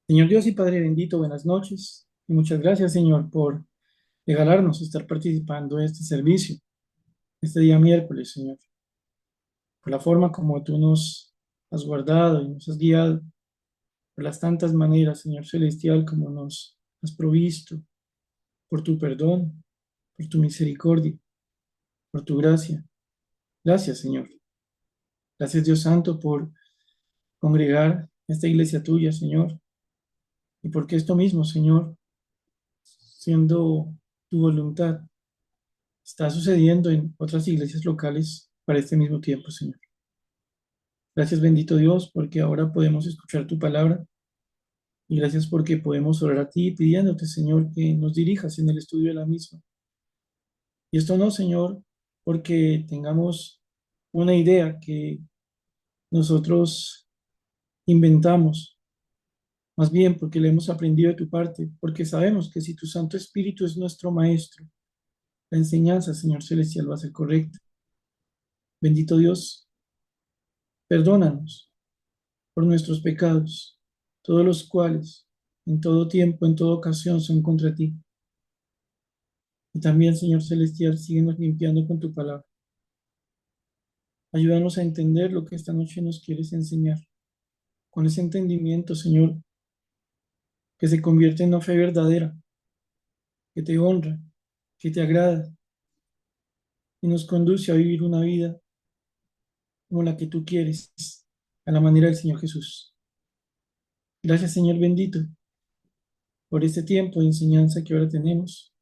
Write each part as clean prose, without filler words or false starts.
Señor Dios y Padre bendito, buenas noches. Y muchas gracias, Señor, por regalarnos estar participando de este servicio, este día miércoles, Señor, por la forma como tú nos has guardado y nos has guiado, por las tantas maneras, Señor Celestial, como nos has provisto, por tu perdón, por tu misericordia, por tu gracia. Gracias, Señor. Gracias, Dios Santo, por congregar esta iglesia tuya, Señor, y porque esto mismo, Señor, siendo tu voluntad, está sucediendo en otras iglesias locales para este mismo tiempo, Señor. Gracias, bendito Dios, porque ahora podemos escuchar tu palabra y gracias porque podemos orar a ti pidiéndote, Señor, que nos dirijas en el estudio de la misma. Y esto no, Señor, porque tengamos una idea que nosotros inventamos, más bien porque le hemos aprendido de tu parte, porque sabemos que si tu Santo Espíritu es nuestro Maestro, la enseñanza, Señor Celestial, va a ser correcta. Bendito Dios, perdónanos por nuestros pecados, todos los cuales, en todo tiempo, en toda ocasión, son contra ti. Y también, Señor Celestial, síguenos limpiando con tu palabra. Ayúdanos a entender lo que esta noche nos quieres enseñar. Con ese entendimiento, Señor, que se convierte en una fe verdadera, que te honra, que te agrada y nos conduce a vivir una vida como la que tú quieres, a la manera del Señor Jesús. Gracias, Señor bendito, por este tiempo de enseñanza que ahora tenemos.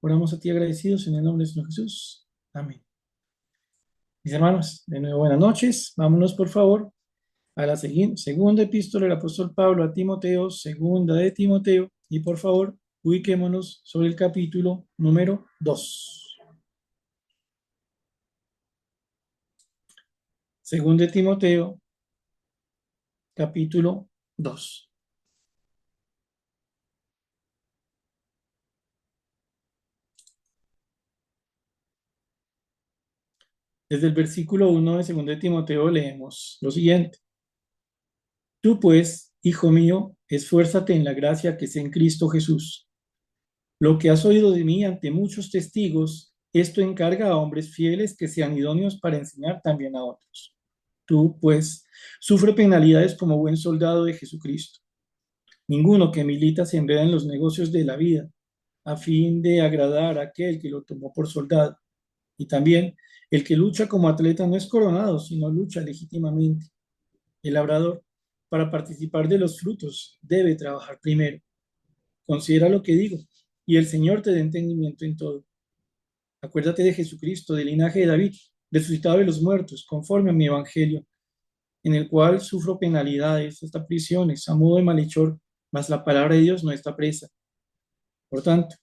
Oramos a ti agradecidos en el nombre de Señor Jesús. Amén. Mis hermanos, de nuevo buenas noches. Vámonos por favor a la segunda epístola del apóstol Pablo a Timoteo, segunda de Timoteo, y por favor ubiquémonos sobre el capítulo número 2. Segunda de Timoteo, capítulo 2. Desde el versículo 1 de segunda de Timoteo leemos lo siguiente. Tú pues, hijo mío, esfuérzate en la gracia que es en Cristo Jesús. Lo que has oído de mí ante muchos testigos, esto encarga a hombres fieles que sean idóneos para enseñar también a otros. Tú, pues, sufre penalidades como buen soldado de Jesucristo. Ninguno que milita se enreda en los negocios de la vida, a fin de agradar a aquel que lo tomó por soldado. Y también, el que lucha como atleta no es coronado, sino lucha legítimamente. El labrador, para participar de los frutos, debe trabajar primero. Considera lo que digo, y el Señor te dé entendimiento en todo. Acuérdate de Jesucristo, del linaje de David, resucitado de los muertos, conforme a mi evangelio, en el cual sufro penalidades, hasta prisiones, a modo de malhechor, mas la palabra de Dios no está presa. Por tanto,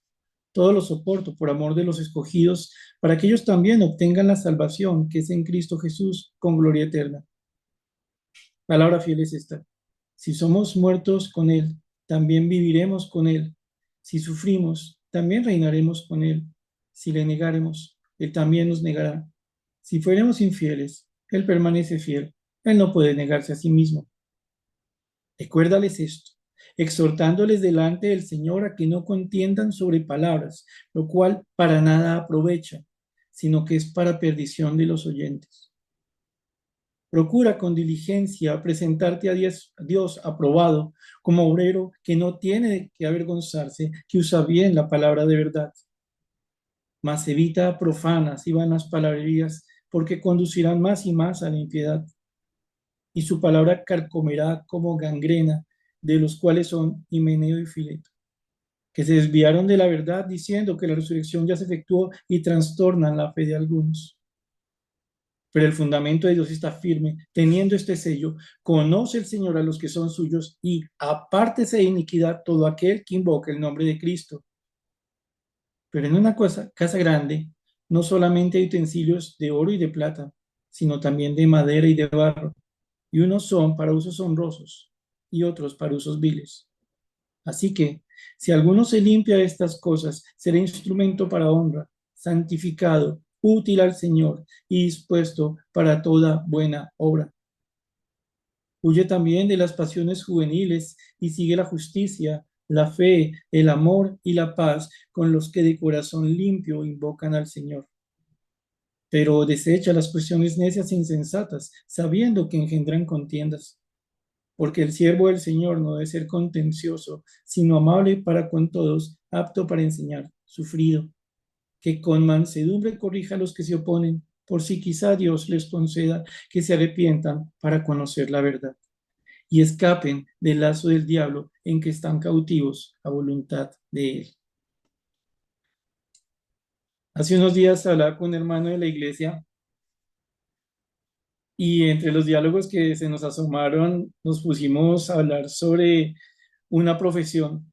todo lo soporto por amor de los escogidos, para que ellos también obtengan la salvación que es en Cristo Jesús con gloria eterna. Palabra fiel es esta. Si somos muertos con Él, también viviremos con Él. Si sufrimos, también reinaremos con Él. Si le negáremos, Él también nos negará. Si fuéramos infieles, Él permanece fiel. Él no puede negarse a sí mismo. Recuérdales esto, exhortándoles delante del Señor a que no contiendan sobre palabras, lo cual para nada aprovecha, sino que es para perdición de los oyentes. Procura con diligencia presentarte a Dios aprobado como obrero que no tiene de qué avergonzarse, que usa bien la palabra de verdad. Mas evita profanas y vanas palabrerías, porque conducirán más y más a la impiedad. Y su palabra carcomerá como gangrena, de los cuales son Himeneo y Fileto, que se desviaron de la verdad diciendo que la resurrección ya se efectuó y trastornan la fe de algunos. Pero el fundamento de Dios está firme, teniendo este sello: conoce el Señor a los que son suyos y apártese de iniquidad todo aquel que invoque el nombre de Cristo. Pero en una casa grande no solamente hay utensilios de oro y de plata, sino también de madera y de barro, y unos son para usos honrosos y otros para usos viles. Así que, si alguno se limpia de estas cosas, será instrumento para honra, santificado, útil al Señor y dispuesto para toda buena obra. Huye también de las pasiones juveniles y sigue la justicia, la fe, el amor y la paz con los que de corazón limpio invocan al Señor. Pero desecha las cuestiones necias e insensatas, sabiendo que engendran contiendas. Porque el siervo del Señor no debe ser contencioso, sino amable para con todos, apto para enseñar, sufrido, que con mansedumbre corrija a los que se oponen, por si quizá Dios les conceda que se arrepientan para conocer la verdad y escapen del lazo del diablo en que están cautivos a voluntad de él. Hace unos días hablaba con un hermano de la iglesia y entre los diálogos que se nos asomaron nos pusimos a hablar sobre una profesión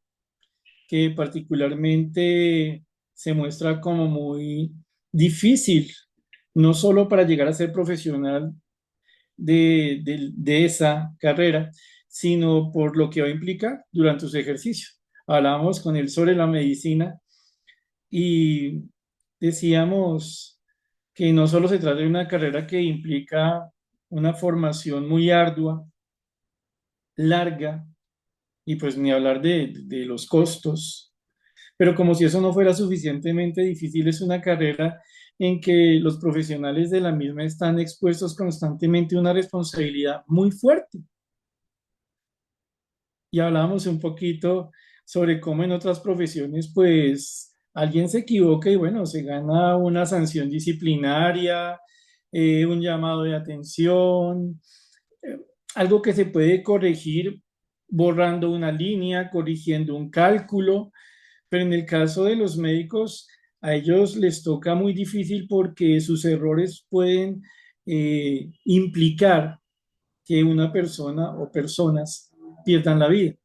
que particularmente se muestra como muy difícil, no solo para llegar a ser profesional de esa carrera, sino por lo que va a implicar durante su ejercicio. Hablábamos con él sobre la medicina y decíamos que no solo se trata de una carrera que implica una formación muy ardua, larga, y pues ni hablar de los costos, pero como si eso no fuera suficientemente difícil, es una carrera en que los profesionales de la misma están expuestos constantemente a una responsabilidad muy fuerte. Y hablábamos un poquito sobre cómo en otras profesiones, pues alguien se equivoca y bueno, se gana una sanción disciplinaria, un llamado de atención, eh, algo que se puede corregir borrando una línea, corrigiendo un cálculo, pero en el caso de los médicos, a ellos les toca muy difícil porque sus errores pueden implicar que una persona o personas pierdan la vida.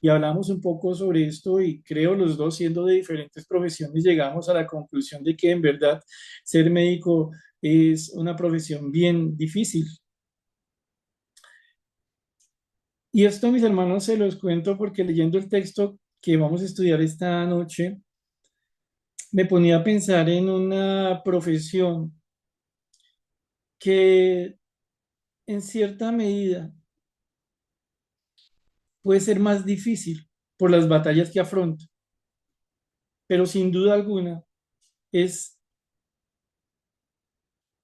Y hablamos un poco sobre esto y creo los dos siendo de diferentes profesiones llegamos a la conclusión de que en verdad ser médico es una profesión bien difícil. Y esto, mis hermanos, se los cuento porque leyendo el texto que vamos a estudiar esta noche, me ponía a pensar en una profesión que en cierta medida puede ser más difícil por las batallas que afronta, pero sin duda alguna es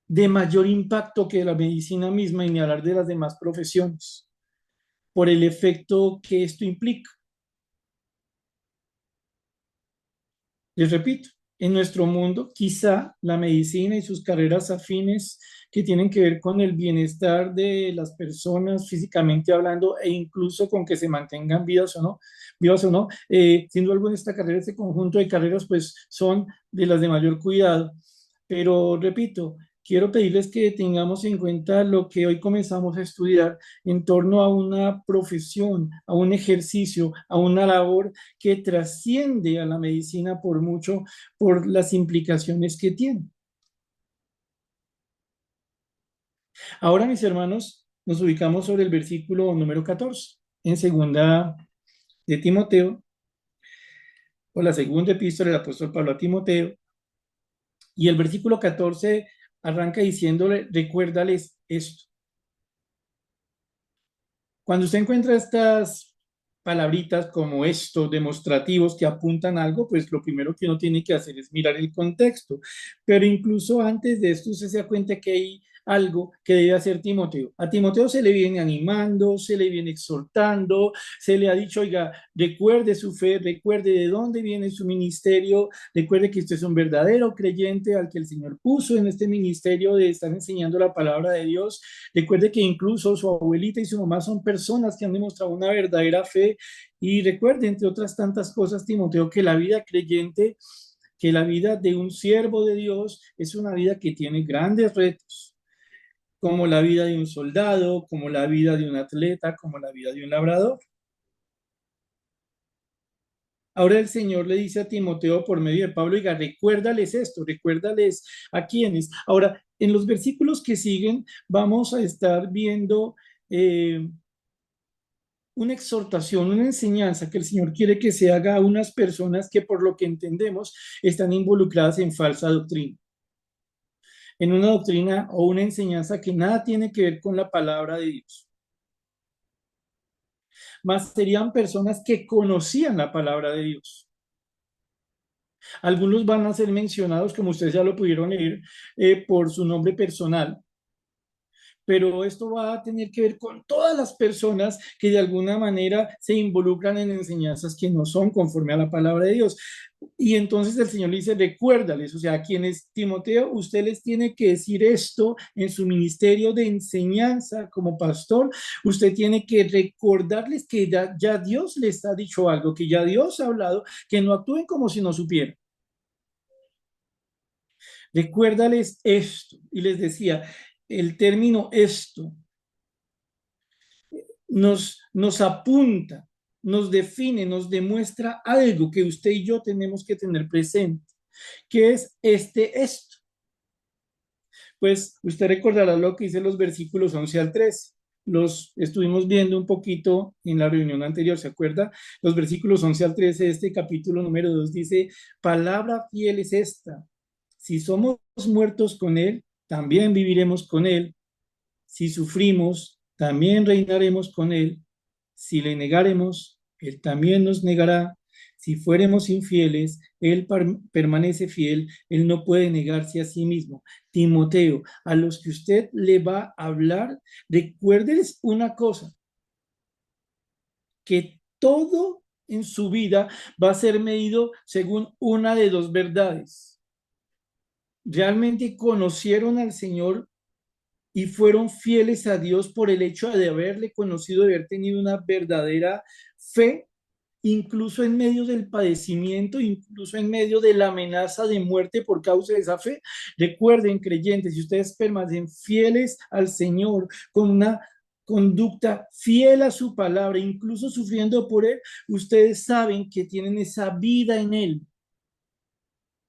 de mayor impacto que la medicina misma y ni hablar de las demás profesiones, por el efecto que esto implica. Les repito, en nuestro mundo, quizá la medicina y sus carreras afines que tienen que ver con el bienestar de las personas físicamente hablando e incluso con que se mantengan vivas o no, sin duda alguna esta carrera, este conjunto de carreras, pues son de las de mayor cuidado. Pero repito, quiero pedirles que tengamos en cuenta lo que hoy comenzamos a estudiar en torno a una profesión, a un ejercicio, a una labor que trasciende a la medicina por mucho, por las implicaciones que tiene. Ahora, mis hermanos, nos ubicamos sobre el versículo número 14, en segunda de Timoteo, o la segunda epístola del apóstol Pablo a Timoteo, y el versículo 14 arranca diciéndole, recuérdales esto. Cuando usted encuentra estas palabritas como estos demostrativos que apuntan a algo, pues lo primero que uno tiene que hacer es mirar el contexto. Pero incluso antes de esto, usted se da cuenta que hay algo que debe hacer Timoteo. A Timoteo se le viene animando, se le viene exhortando, se le ha dicho, oiga, recuerde su fe, recuerde de dónde viene su ministerio, recuerde que usted es un verdadero creyente al que el Señor puso en este ministerio de estar enseñando la palabra de Dios. Recuerde que incluso su abuelita y su mamá son personas que han demostrado una verdadera fe. Y recuerde, entre otras tantas cosas, Timoteo, que la vida creyente, que la vida de un siervo de Dios es una vida que tiene grandes retos, como la vida de un soldado, como la vida de un atleta, como la vida de un labrador. Ahora el Señor le dice a Timoteo por medio de Pablo, oiga, recuérdales esto, recuérdales a quienes. Ahora, en los versículos que siguen, vamos a estar viendo una exhortación, una enseñanza que el Señor quiere que se haga a unas personas que por lo que entendemos están involucradas en falsa doctrina. en una doctrina o una enseñanza que nada tiene que ver con la palabra de Dios. Más serían personas que conocían la palabra de Dios. Algunos van a ser mencionados, como ustedes ya lo pudieron leer, por su nombre personal, pero esto va a tener que ver con todas las personas que de alguna manera se involucran en enseñanzas que no son conforme a la palabra de Dios. Y entonces el Señor le dice, recuérdales, o sea, a quienes Timoteo, usted les tiene que decir esto en su ministerio de enseñanza como pastor, usted tiene que recordarles que ya Dios les ha dicho algo, que ya Dios ha hablado, que no actúen como si no supieran. Recuérdales esto. Y les decía, el término esto nos apunta, nos define, nos demuestra algo que usted y yo tenemos que tener presente, que es esto. Pues usted recordará lo que dice los versículos 11 al 13. Los estuvimos viendo un poquito en la reunión anterior, ¿se acuerda? Los versículos 11 al 13 de este capítulo número 2 dice, palabra fiel es esta. Si somos muertos con Él, también viviremos con Él. Si sufrimos, también reinaremos con Él. Si le negaremos, Él también nos negará. Si fuéramos infieles, Él permanece fiel, Él no puede negarse a sí mismo. Timoteo, a los que usted le va a hablar, recuérdeles una cosa, que todo en su vida va a ser medido según una de dos verdades. ¿Realmente conocieron al Señor y fueron fieles a Dios por el hecho de haberle conocido, de haber tenido una verdadera fe, incluso en medio del padecimiento, incluso en medio de la amenaza de muerte por causa de esa fe? Recuerden, creyentes, si ustedes permanecen fieles al Señor con una conducta fiel a su palabra, incluso sufriendo por Él, ustedes saben que tienen esa vida en Él.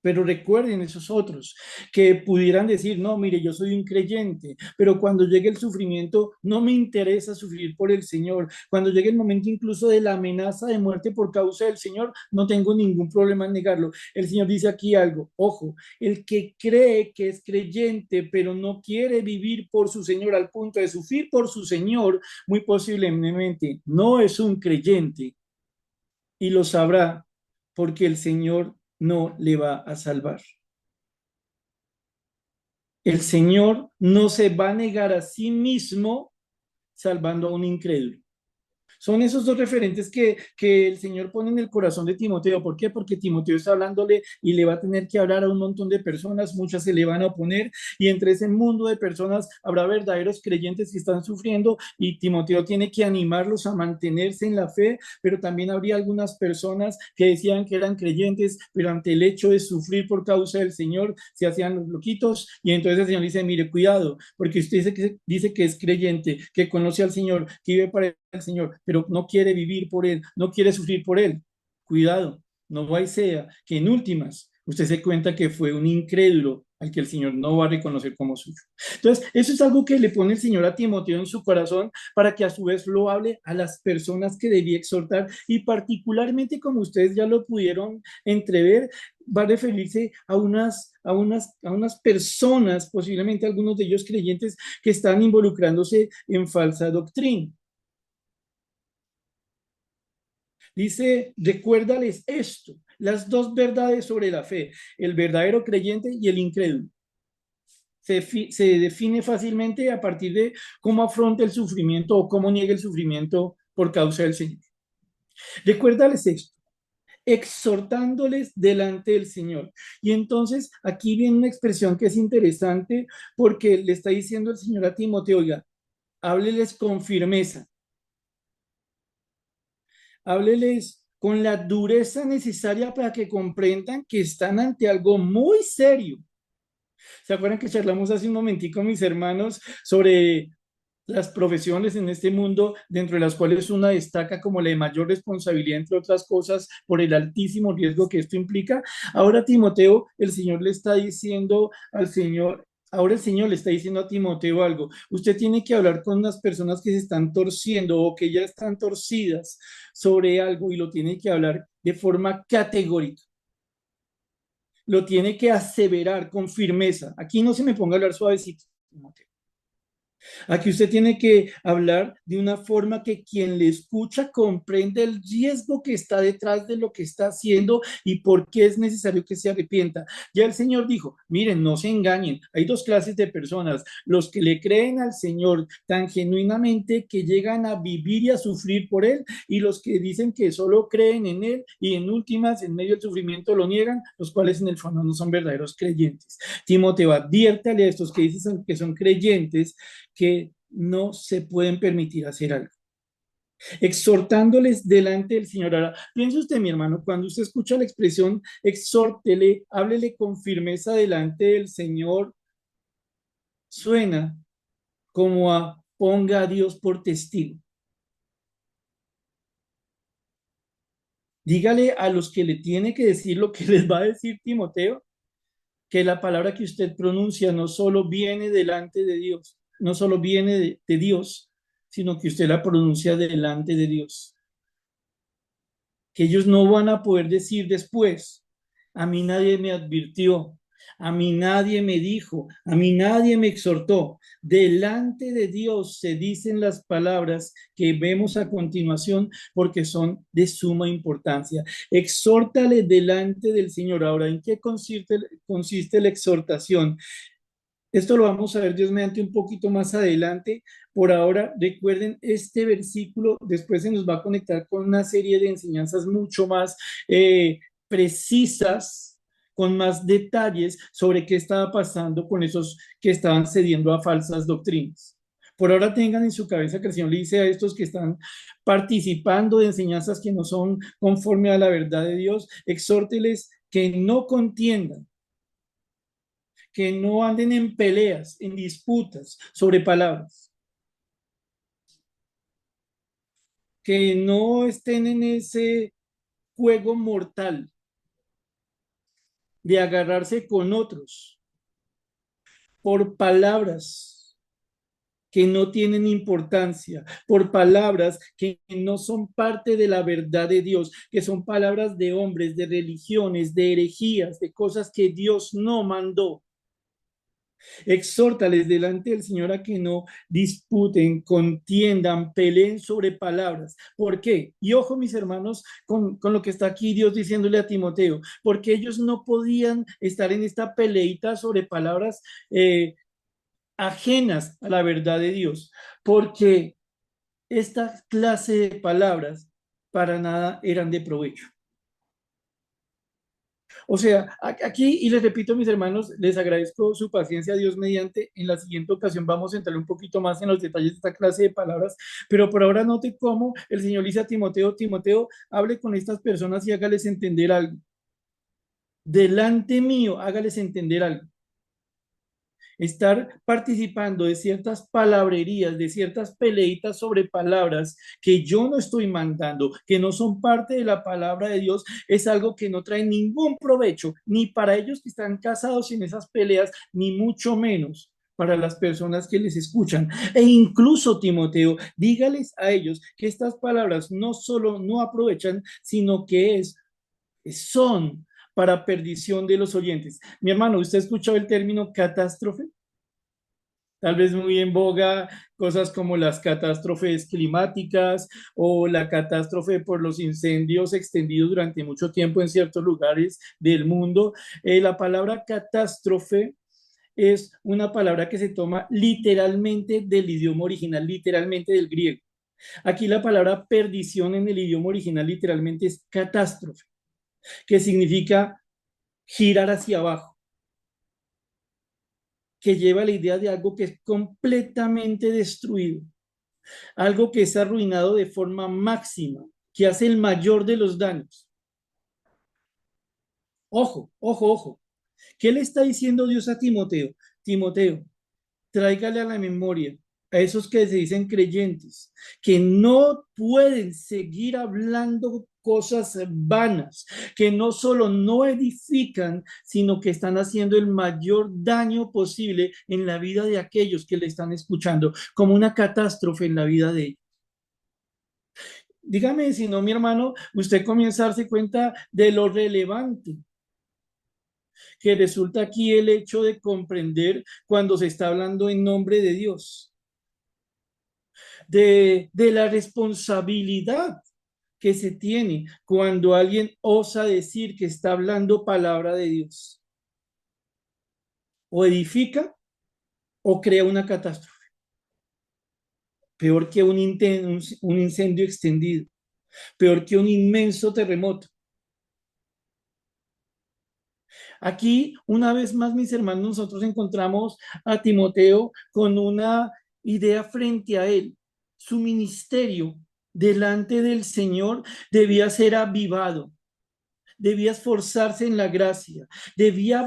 Pero recuerden esos otros que pudieran decir, no, mire, yo soy un creyente, pero cuando llegue el sufrimiento, no me interesa sufrir por el Señor. Cuando llegue el momento incluso de la amenaza de muerte por causa del Señor, no tengo ningún problema en negarlo. El Señor dice aquí algo, ojo, el que cree que es creyente, pero no quiere vivir por su Señor al punto de sufrir por su Señor, muy posiblemente no es un creyente y lo sabrá porque el Señor no le va a salvar. El Señor no se va a negar a sí mismo salvando a un incrédulo. Son esos dos referentes que el Señor pone en el corazón de Timoteo. ¿Por qué? Porque Timoteo está hablándole y le va a tener que hablar a un montón de personas, muchas se le van a oponer, y entre ese mundo de personas habrá verdaderos creyentes que están sufriendo y Timoteo tiene que animarlos a mantenerse en la fe, pero también habría algunas personas que decían que eran creyentes, pero ante el hecho de sufrir por causa del Señor se hacían los loquitos, y entonces el Señor dice, mire, cuidado, porque usted dice que es creyente, que conoce al Señor, que vive para el Señor, pero no quiere vivir por Él, no quiere sufrir por Él. Cuidado, no vaya sea que en últimas usted se cuenta que fue un incrédulo al que el Señor no va a reconocer como suyo. Entonces, eso es algo que le pone el Señor a Timoteo en su corazón para que a su vez lo hable a las personas que debía exhortar, y particularmente, como ustedes ya lo pudieron entrever, va a referirse a unas personas, posiblemente algunos de ellos creyentes, que están involucrándose en falsa doctrina. Dice, recuérdales esto, las dos verdades sobre la fe, el verdadero creyente y el incrédulo. Se define fácilmente a partir de cómo afronta el sufrimiento o cómo niega el sufrimiento por causa del Señor. Recuérdales esto, exhortándoles delante del Señor. Y entonces aquí viene una expresión que es interesante, porque le está diciendo el Señor a Timoteo, oiga, hábleles con firmeza, hábleles con la dureza necesaria para que comprendan que están ante algo muy serio. ¿Se acuerdan que charlamos hace un momentico, mis hermanos, sobre las profesiones en este mundo, dentro de las cuales una destaca como la de mayor responsabilidad, entre otras cosas, por el altísimo riesgo que esto implica? Ahora Timoteo, el Señor le está diciendo al Señor, ahora el Señor le está diciendo a Timoteo algo. Usted tiene que hablar con unas personas que se están torciendo o que ya están torcidas sobre algo, y lo tiene que hablar de forma categórica. lo tiene que aseverar con firmeza. Aquí no se me ponga a hablar suavecito. Aquí usted tiene que hablar de una forma que quien le escucha comprende el riesgo que está detrás de lo que está haciendo y por qué es necesario que se arrepienta. Ya el Señor dijo, miren, no se engañen, hay dos clases de personas, los que le creen al Señor tan genuinamente que llegan a vivir y a sufrir por Él, y los que dicen que solo creen en Él y en últimas, en medio del sufrimiento, lo niegan, los cuales en el fondo no son verdaderos creyentes. Timoteo, adviértale a estos que dicen que son creyentes que no se pueden permitir hacer algo, exhortándoles delante del Señor. Ahora, piense usted, mi hermano, cuando usted escucha la expresión exhórtele, háblele con firmeza delante del Señor, suena como a ponga a Dios por testigo. Dígale a los que le tiene que decir lo que les va a decir Timoteo, que la palabra que usted pronuncia no solo viene delante de Dios, no solo viene de Dios, sino que usted la pronuncia delante de Dios. Que ellos no van a poder decir después, a mí nadie me advirtió, a mí nadie me dijo, a mí nadie me exhortó. Delante de Dios se dicen las palabras que vemos a continuación porque son de suma importancia. Exhórtale delante del Señor. Ahora, ¿en qué consiste la exhortación? Esto lo vamos a ver, Dios mediante, un poquito más adelante. Por ahora, recuerden este versículo, después se nos va a conectar con una serie de enseñanzas mucho más precisas, con más detalles sobre qué estaba pasando con esos que estaban cediendo a falsas doctrinas. Por ahora tengan en su cabeza que el Señor le dice a estos que están participando de enseñanzas que no son conforme a la verdad de Dios, exhórteles que no contiendan, que no anden en peleas, en disputas sobre palabras, que no estén en ese juego mortal de agarrarse con otros por palabras que no tienen importancia, por palabras que no son parte de la verdad de Dios, que son palabras de hombres, de religiones, de herejías, de cosas que Dios no mandó. Exhórtales delante del Señor a que no disputen, contiendan, peleen sobre palabras. ¿Por qué? Y ojo, mis hermanos, con lo que está aquí Dios diciéndole a Timoteo, porque ellos no podían estar en esta peleita sobre palabras ajenas a la verdad de Dios, porque esta clase de palabras para nada eran de provecho. O sea, aquí, y les repito, mis hermanos, les agradezco su paciencia, Dios mediante. En la siguiente ocasión vamos a entrar un poquito más en los detalles de esta clase de palabras, pero por ahora note cómo el Señor dice a Timoteo, Timoteo, hable con estas personas y hágales entender algo. Delante mío, hágales entender algo. Estar participando de ciertas palabrerías, de ciertas peleitas sobre palabras que yo no estoy mandando, que no son parte de la palabra de Dios, es algo que no trae ningún provecho, ni para ellos que están casados en esas peleas, ni mucho menos para las personas que les escuchan. E incluso, Timoteo, dígales a ellos que estas palabras no solo no aprovechan, sino que son para perdición de los oyentes. Mi hermano, ¿usted ha escuchado el término catástrofe? Tal vez muy en boga cosas como las catástrofes climáticas o la catástrofe por los incendios extendidos durante mucho tiempo en ciertos lugares del mundo. La palabra catástrofe es una palabra que se toma literalmente del idioma original, literalmente del griego. Aquí la palabra perdición en el idioma original literalmente es catástrofe, que significa girar hacia abajo, que lleva la idea de algo que es completamente destruido, algo que es arruinado de forma máxima, que hace el mayor de los daños. Ojo, ojo, ojo. ¿Qué le está diciendo Dios a Timoteo? Timoteo, tráigale a la memoria a esos que se dicen creyentes, que no pueden seguir hablando cosas vanas, que no solo no edifican, sino que están haciendo el mayor daño posible en la vida de aquellos que le están escuchando, como una catástrofe en la vida de ellos. Dígame si no, mi hermano, usted comienza a darse cuenta de lo relevante que resulta aquí el hecho de comprender cuando se está hablando en nombre de Dios, de la responsabilidad que se tiene cuando alguien osa decir que está hablando palabra de Dios, o edifica o crea una catástrofe, peor que un incendio extendido, peor que un inmenso terremoto. Aquí, una vez más, mis hermanos, nosotros encontramos a Timoteo con una idea frente a él. Su ministerio delante del Señor debía ser avivado, debía esforzarse en la gracia, debía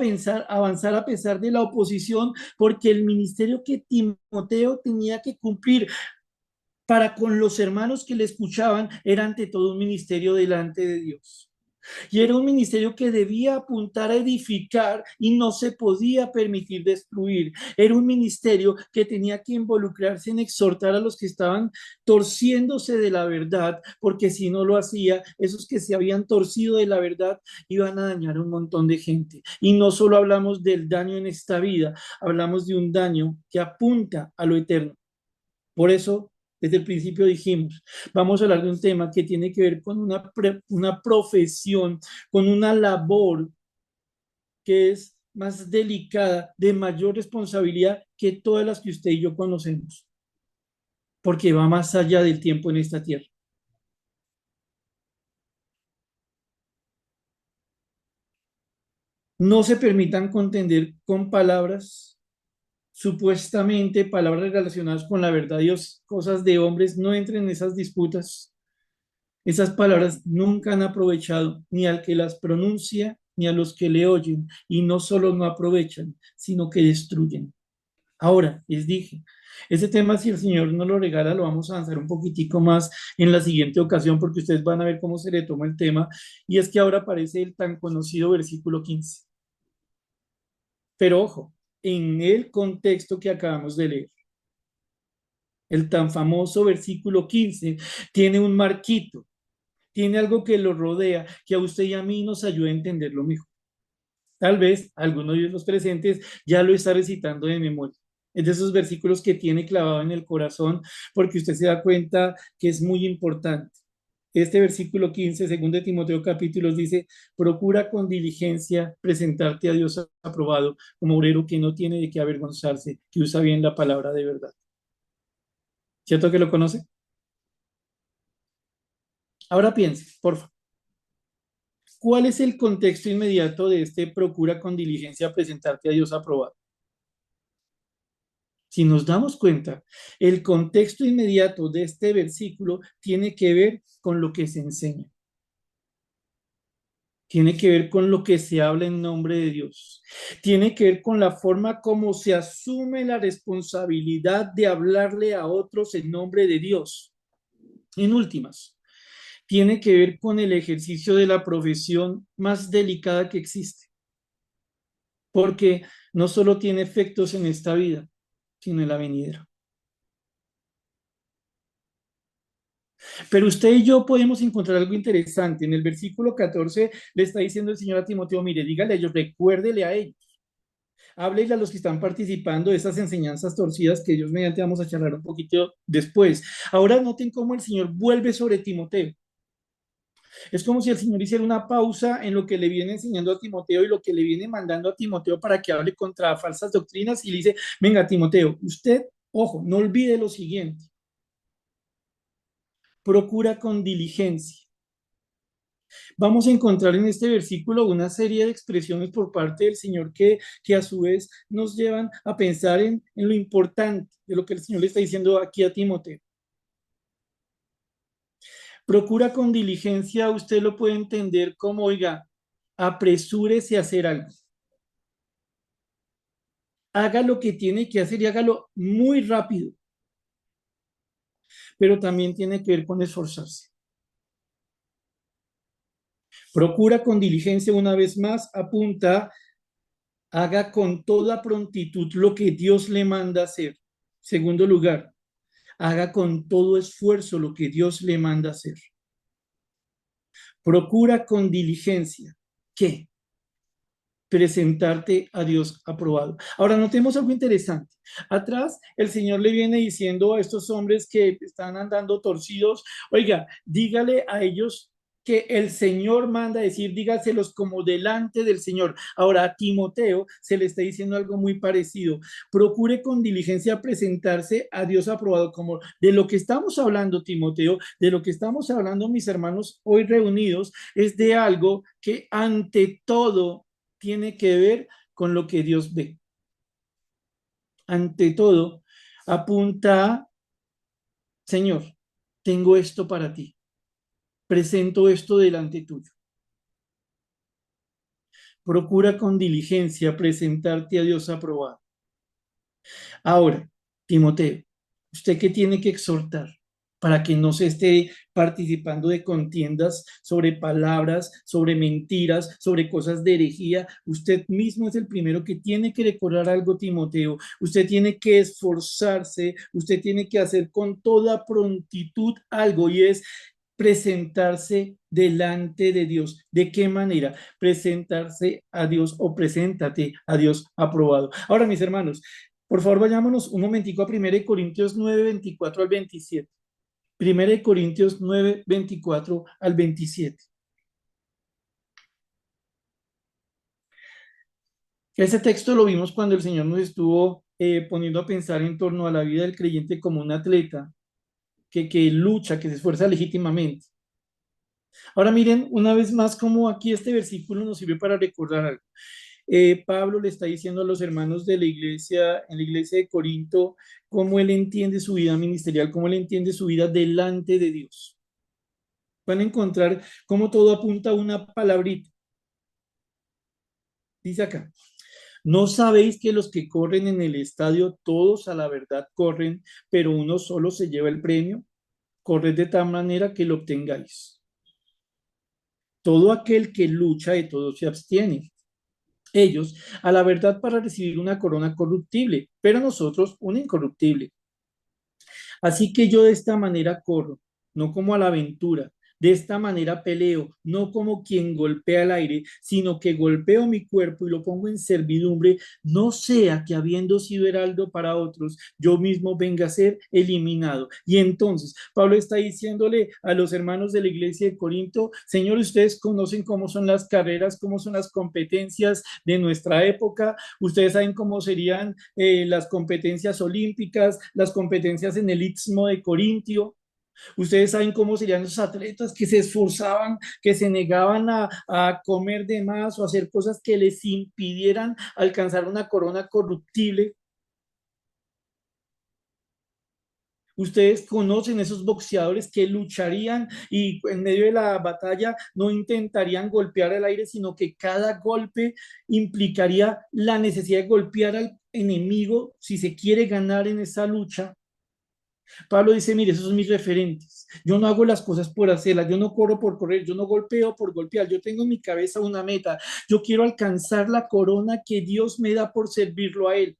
avanzar a pesar de la oposición, porque el ministerio que Timoteo tenía que cumplir para con los hermanos que le escuchaban era ante todo un ministerio delante de Dios. Y era un ministerio que debía apuntar a edificar y no se podía permitir destruir. Era un ministerio que tenía que involucrarse en exhortar a los que estaban torciéndose de la verdad, porque si no lo hacía, esos que se habían torcido de la verdad iban a dañar a un montón de gente. Y no solo hablamos del daño en esta vida, hablamos de un daño que apunta a lo eterno. Por eso, desde el principio dijimos, vamos a hablar de un tema que tiene que ver con una profesión, con una labor que es más delicada, de mayor responsabilidad que todas las que usted y yo conocemos, porque va más allá del tiempo en esta tierra. No se permitan contender con palabras, supuestamente palabras relacionadas con la verdad, Dios, cosas de hombres, no entren en esas disputas. Esas palabras nunca han aprovechado ni al que las pronuncia ni a los que le oyen, y no solo no aprovechan, sino que destruyen. Ahora, les dije, ese tema, si el Señor nos lo regala, lo vamos a avanzar un poquitico más en la siguiente ocasión, porque ustedes van a ver cómo se le toma el tema, y es que ahora aparece el tan conocido versículo 15. Pero ojo, en el contexto que acabamos de leer, el tan famoso versículo 15 tiene un marquito, tiene algo que lo rodea, que a usted y a mí nos ayuda a entenderlo mejor. Tal vez alguno de los presentes ya lo está recitando de memoria. Es de esos versículos que tiene clavado en el corazón porque usted se da cuenta que es muy importante. Este versículo 15, segundo de Timoteo capítulos, dice, procura con diligencia presentarte a Dios aprobado como obrero que no tiene de qué avergonzarse, que usa bien la palabra de verdad. ¿Cierto que lo conoce? Ahora piense, por favor. ¿Cuál es el contexto inmediato de este procura con diligencia presentarte a Dios aprobado? Si nos damos cuenta, el contexto inmediato de este versículo tiene que ver con lo que se enseña, tiene que ver con lo que se habla en nombre de Dios, tiene que ver con la forma como se asume la responsabilidad de hablarle a otros en nombre de Dios. En últimas, tiene que ver con el ejercicio de la profesión más delicada que existe, porque no solo tiene efectos en esta vida, sino en la venidera. Pero usted y yo podemos encontrar algo interesante. En el versículo 14 le está diciendo el Señor a Timoteo, mire, dígale a ellos, recuérdele a ellos, háblele a los que están participando de esas enseñanzas torcidas que Dios mediante vamos a charlar un poquito después. Ahora noten cómo el Señor vuelve sobre Timoteo. Es como si el Señor hiciera una pausa en lo que le viene enseñando a Timoteo y lo que le viene mandando a Timoteo para que hable contra falsas doctrinas y le dice, venga, Timoteo, usted, ojo, no olvide lo siguiente, procura con diligencia. Vamos a encontrar en este versículo una serie de expresiones por parte del Señor que a su vez nos llevan a pensar en lo importante de lo que el Señor le está diciendo aquí a Timoteo. Procura con diligencia, usted lo puede entender como, oiga, apresúrese a hacer algo. Haga lo que tiene que hacer y hágalo muy rápido, pero también tiene que ver con esforzarse. Procura con diligencia una vez más, apunta, haga con toda prontitud lo que Dios le manda hacer. Segundo lugar, haga con todo esfuerzo lo que Dios le manda hacer. Procura con diligencia. ¿Qué? presentarte a Dios aprobado. Ahora, notemos algo interesante. Atrás, el Señor le viene diciendo a estos hombres que están andando torcidos, oiga, dígale a ellos que el Señor manda decir, dígaselos como delante del Señor. Ahora, a Timoteo se le está diciendo algo muy parecido. Procure con diligencia presentarse a Dios aprobado, como de lo que estamos hablando, Timoteo, de lo que estamos hablando, mis hermanos, hoy reunidos, es de algo que ante todo tiene que ver con lo que Dios ve. Ante todo, apunta, Señor, tengo esto para ti, presento esto delante tuyo. Procura con diligencia presentarte a Dios aprobado. Ahora, Timoteo, ¿usted qué tiene que exhortar para que no se esté participando de contiendas sobre palabras, sobre mentiras, sobre cosas de herejía? Usted mismo es el primero que tiene que recordar algo, Timoteo. Usted tiene que esforzarse, usted tiene que hacer con toda prontitud algo y es presentarse delante de Dios. ¿De qué manera? Presentarse a Dios o preséntate a Dios aprobado. Ahora, mis hermanos, por favor, vayámonos un momentico a 1 Corintios 9, 24 al 27. 1 Corintios 9, 24 al 27. Ese texto lo vimos cuando el Señor nos estuvo poniendo a pensar en torno a la vida del creyente como un atleta que lucha, que se esfuerza legítimamente. Ahora miren una vez más cómo aquí este versículo nos sirve para recordar algo. Pablo le está diciendo a los hermanos de la iglesia, en la iglesia de Corinto, cómo él entiende su vida ministerial, cómo él entiende su vida delante de Dios. Van a encontrar cómo todo apunta a una palabrita. Dice acá, ¿no sabéis que los que corren en el estadio, todos a la verdad corren, pero uno solo se lleva el premio? Corred de tal manera que lo obtengáis. Todo aquel que lucha de todo se abstiene. Ellos a la verdad para recibir una corona corruptible, pero nosotros una incorruptible. Así que yo de esta manera corro, no como a la aventura, de esta manera peleo, no como quien golpea el aire, sino que golpeo mi cuerpo y lo pongo en servidumbre, no sea que habiendo sido heraldo para otros, yo mismo venga a ser eliminado. Y entonces Pablo está diciéndole a los hermanos de la iglesia de Corinto, señores, ustedes conocen cómo son las carreras, cómo son las competencias de nuestra época, ustedes saben cómo serían las competencias olímpicas, las competencias en el Istmo de Corintio. Ustedes saben cómo serían esos atletas que se esforzaban, que se negaban a comer de más o hacer cosas que les impidieran alcanzar una corona corruptible. Ustedes conocen esos boxeadores que lucharían y en medio de la batalla no intentarían golpear el aire, sino que cada golpe implicaría la necesidad de golpear al enemigo si se quiere ganar en esa lucha. Pablo dice, mire, esos son mis referentes. Yo no hago las cosas por hacerlas, yo no corro por correr, yo no golpeo por golpear, yo tengo en mi cabeza una meta. Yo quiero alcanzar la corona que Dios me da por servirlo a Él.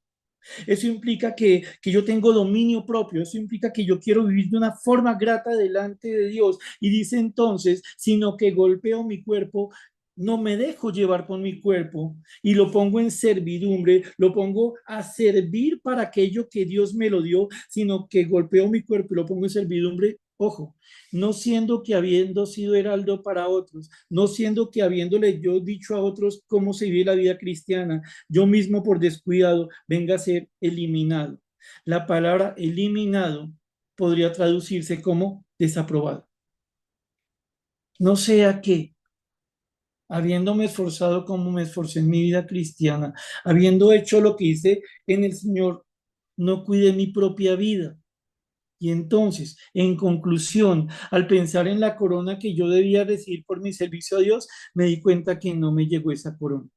Eso implica que yo tengo dominio propio, eso implica que yo quiero vivir de una forma grata delante de Dios. Y dice entonces, sino que golpeo mi cuerpo, no me dejo llevar por mi cuerpo y lo pongo en servidumbre, lo pongo a servir para aquello que Dios me lo dio, sino que golpeo mi cuerpo y lo pongo en servidumbre. Ojo, no siendo que habiendo sido heraldo para otros, no siendo que habiéndole yo dicho a otros cómo se vive la vida cristiana, yo mismo por descuidado venga a ser eliminado. La palabra eliminado podría traducirse como desaprobado. No sea que, habiéndome esforzado como me esforcé en mi vida cristiana, habiendo hecho lo que hice en el Señor, no cuide mi propia vida. Y entonces, en conclusión, al pensar en la corona que yo debía recibir por mi servicio a Dios, me di cuenta que no me llegó esa corona.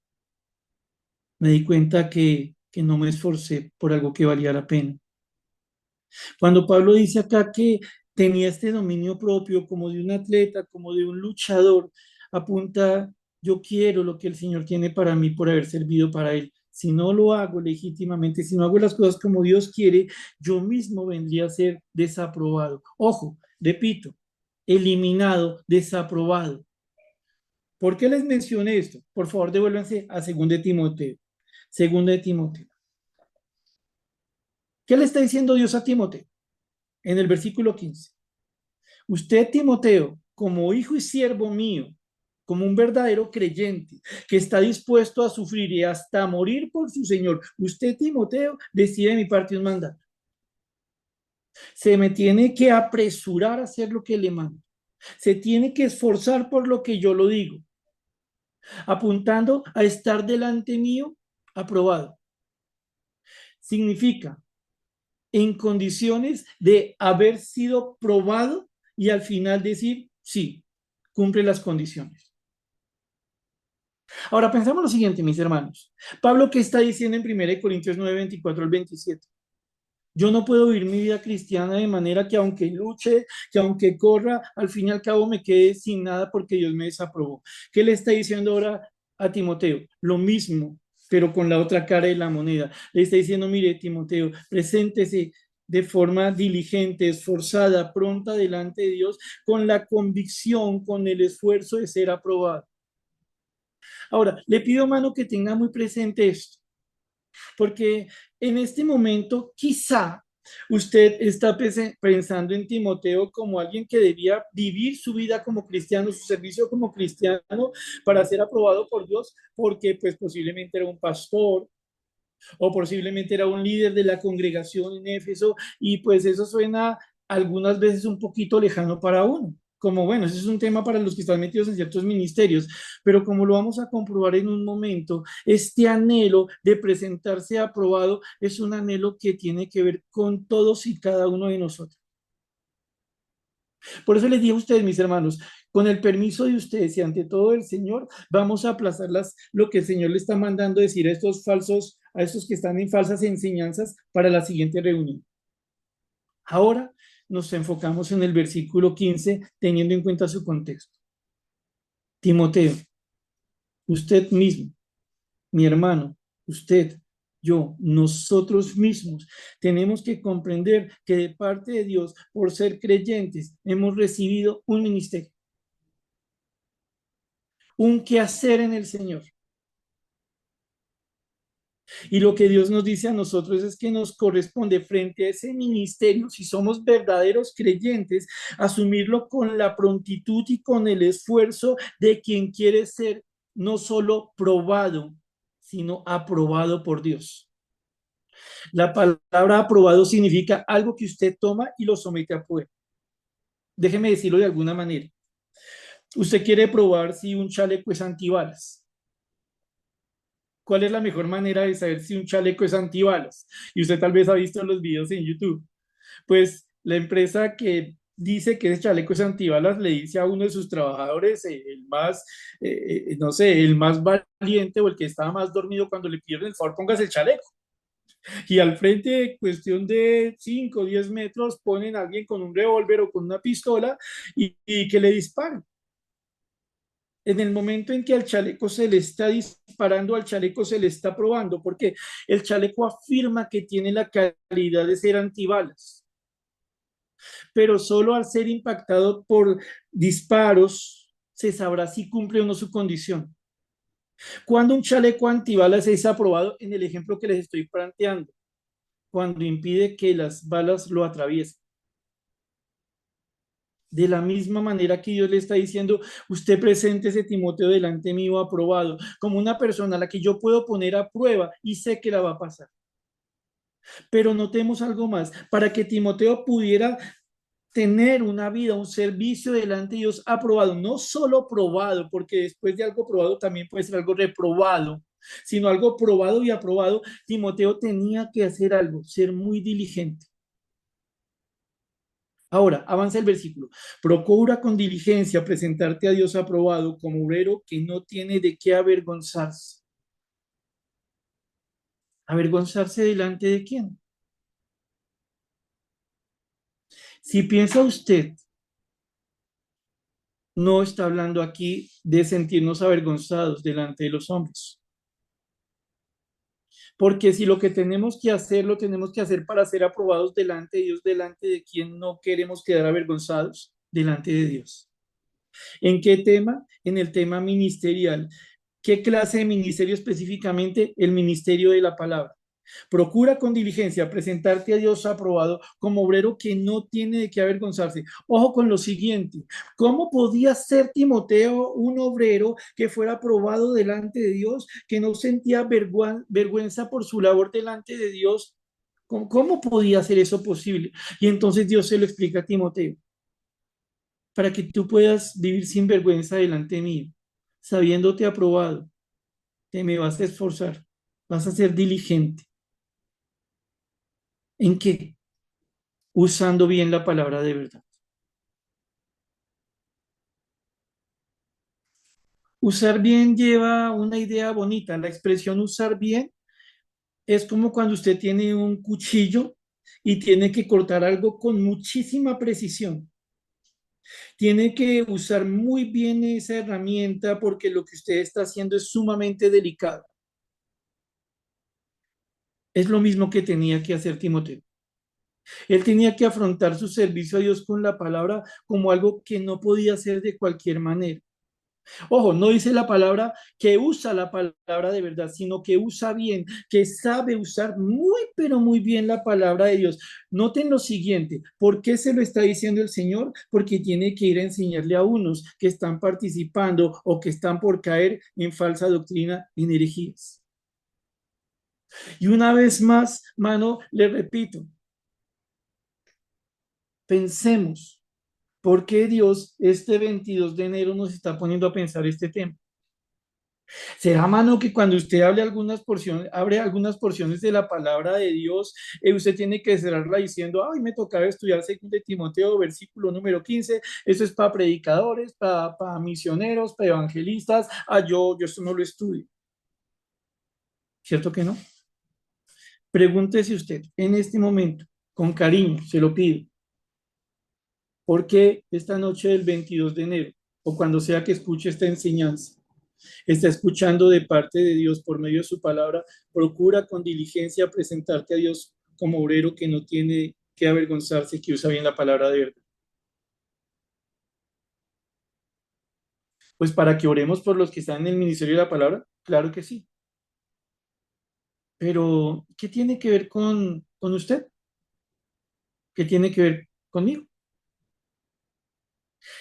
Me di cuenta que no me esforcé por algo que valía la pena. Cuando Pablo dice acá que tenía este dominio propio como de un atleta, como de un luchador, apunta, yo quiero lo que el Señor tiene para mí por haber servido para Él. Si no lo hago legítimamente, si no hago las cosas como Dios quiere, yo mismo vendría a ser desaprobado. Ojo, repito, eliminado, desaprobado. ¿Por qué les mencioné esto? Por favor, devuélvanse a 2 de Timoteo. 2 de Timoteo. ¿Qué le está diciendo Dios a Timoteo? En el versículo 15. Usted, Timoteo, como hijo y siervo mío, como un verdadero creyente que está dispuesto a sufrir y hasta morir por su Señor, usted, Timoteo, decide de mi parte un mandato. Se me tiene que apresurar a hacer lo que le mando. Se tiene que esforzar por lo que yo lo digo, apuntando a estar delante mío aprobado. Significa en condiciones de haber sido probado y al final decir, sí, cumple las condiciones. Ahora pensamos lo siguiente, mis hermanos. Pablo, ¿qué está diciendo en 1 Corintios 9, 24 al 27? Yo no puedo vivir mi vida cristiana de manera que aunque luche, que aunque corra, al fin y al cabo me quede sin nada porque Dios me desaprobó. ¿Qué le está diciendo ahora a Timoteo? Lo mismo, pero con la otra cara de la moneda. Le está diciendo, mire, Timoteo, preséntese de forma diligente, esforzada, pronta delante de Dios, con la convicción, con el esfuerzo de ser aprobado. Ahora, le pido, mano, que tenga muy presente esto, porque en este momento quizá usted está pensando en Timoteo como alguien que debía vivir su vida como cristiano, su servicio como cristiano para ser aprobado por Dios, porque pues posiblemente era un pastor o posiblemente era un líder de la congregación en Éfeso y pues eso suena algunas veces un poquito lejano para uno. Como bueno, ese es un tema para los que están metidos en ciertos ministerios, pero como lo vamos a comprobar en un momento, este anhelo de presentarse aprobado es un anhelo que tiene que ver con todos y cada uno de nosotros. Por eso les digo a ustedes, mis hermanos, con el permiso de ustedes y ante todo el Señor, vamos a aplazar lo que el Señor le está mandando decir a estos falsos, a estos que están en falsas enseñanzas para la siguiente reunión. Ahora nos enfocamos en el versículo 15, teniendo en cuenta su contexto. Timoteo, usted mismo, mi hermano, usted, yo, nosotros mismos, tenemos que comprender que de parte de Dios, por ser creyentes, hemos recibido un ministerio, un quehacer en el Señor. Y lo que Dios nos dice a nosotros es que nos corresponde frente a ese ministerio, si somos verdaderos creyentes, asumirlo con la prontitud y con el esfuerzo de quien quiere ser no solo probado, sino aprobado por Dios. La palabra aprobado significa algo que usted toma y lo somete a prueba. Déjeme decirlo de alguna manera. Usted quiere probar si un chaleco es antibalas. ¿Cuál es la mejor manera de saber si un chaleco es antibalas? Y usted tal vez ha visto los videos en YouTube. Pues la empresa que dice que ese chaleco es antibalas le dice a uno de sus trabajadores, el más, no sé, el más valiente o el que estaba más dormido cuando le piden el favor, póngase el chaleco. Y al frente, cuestión de 5 o 10 metros, ponen a alguien con un revólver o con una pistola y que le disparen. En el momento en que al chaleco se le está disparando, al chaleco se le está probando, porque el chaleco afirma que tiene la calidad de ser antibalas, pero solo al ser impactado por disparos se sabrá si cumple o no su condición. Cuando un chaleco antibalas es aprobado, en el ejemplo que les estoy planteando, cuando impide que las balas lo atraviesen. De la misma manera que Dios le está diciendo, usted presente ese Timoteo delante mío aprobado, como una persona a la que yo puedo poner a prueba y sé que la va a pasar. Pero notemos algo más, para que Timoteo pudiera tener una vida, un servicio delante de Dios aprobado, no solo probado, porque después de algo probado también puede ser algo reprobado, sino algo probado y aprobado, Timoteo tenía que hacer algo, ser muy diligente. Ahora, avanza el versículo. Procura con diligencia presentarte a Dios aprobado como obrero que no tiene de qué avergonzarse. ¿Avergonzarse delante de quién? Si piensa usted, no está hablando aquí de sentirnos avergonzados delante de los hombres. Porque si lo que tenemos que hacer, lo tenemos que hacer para ser aprobados delante de Dios, delante de quien no queremos quedar avergonzados, delante de Dios. ¿En qué tema? En el tema ministerial. ¿Qué clase de ministerio específicamente? El ministerio de la palabra. Procura con diligencia presentarte a Dios aprobado como obrero que no tiene de qué avergonzarse. Ojo con lo siguiente, ¿cómo podía ser Timoteo un obrero que fuera aprobado delante de Dios, que no sentía vergüenza por su labor delante de Dios? ¿Cómo podía ser eso posible? Y entonces Dios se lo explica a Timoteo, para que tú puedas vivir sin vergüenza delante mío, sabiéndote aprobado, te me vas a esforzar, vas a ser diligente. ¿En qué? Usando bien la palabra de verdad. Usar bien lleva una idea bonita. La expresión usar bien es como cuando usted tiene un cuchillo y tiene que cortar algo con muchísima precisión. Tiene que usar muy bien esa herramienta porque lo que usted está haciendo es sumamente delicado. Es lo mismo que tenía que hacer Timoteo. Él tenía que afrontar su servicio a Dios con la palabra como algo que no podía hacer de cualquier manera. Ojo, no dice la palabra que usa la palabra de verdad, sino que usa bien, que sabe usar muy, pero muy bien la palabra de Dios. Noten lo siguiente, ¿por qué se lo está diciendo el Señor? Porque tiene que ir a enseñarle a unos que están participando o que están por caer en falsa doctrina, en herejías. Y una vez más, mano, le repito, pensemos, ¿por qué Dios este 22 de enero nos está poniendo a pensar este tema? ¿Será, mano, que cuando usted hable algunas porciones, abre algunas porciones de la palabra de Dios, usted tiene que cerrarla diciendo, ay, me tocaba estudiar 2 de Timoteo, versículo número 15, eso es para predicadores, para misioneros, para evangelistas, yo esto no lo estudio, ¿cierto que no? Pregúntese usted en este momento, con cariño, se lo pido, ¿por qué esta noche del 22 de enero, o cuando sea que escuche esta enseñanza, está escuchando de parte de Dios por medio de su palabra, procura con diligencia presentarte a Dios como obrero que no tiene que avergonzarse, que usa bien la palabra de verdad? Pues para que oremos por los que están en el ministerio de la palabra, claro que sí. Pero, ¿qué tiene que ver con usted? ¿Qué tiene que ver conmigo?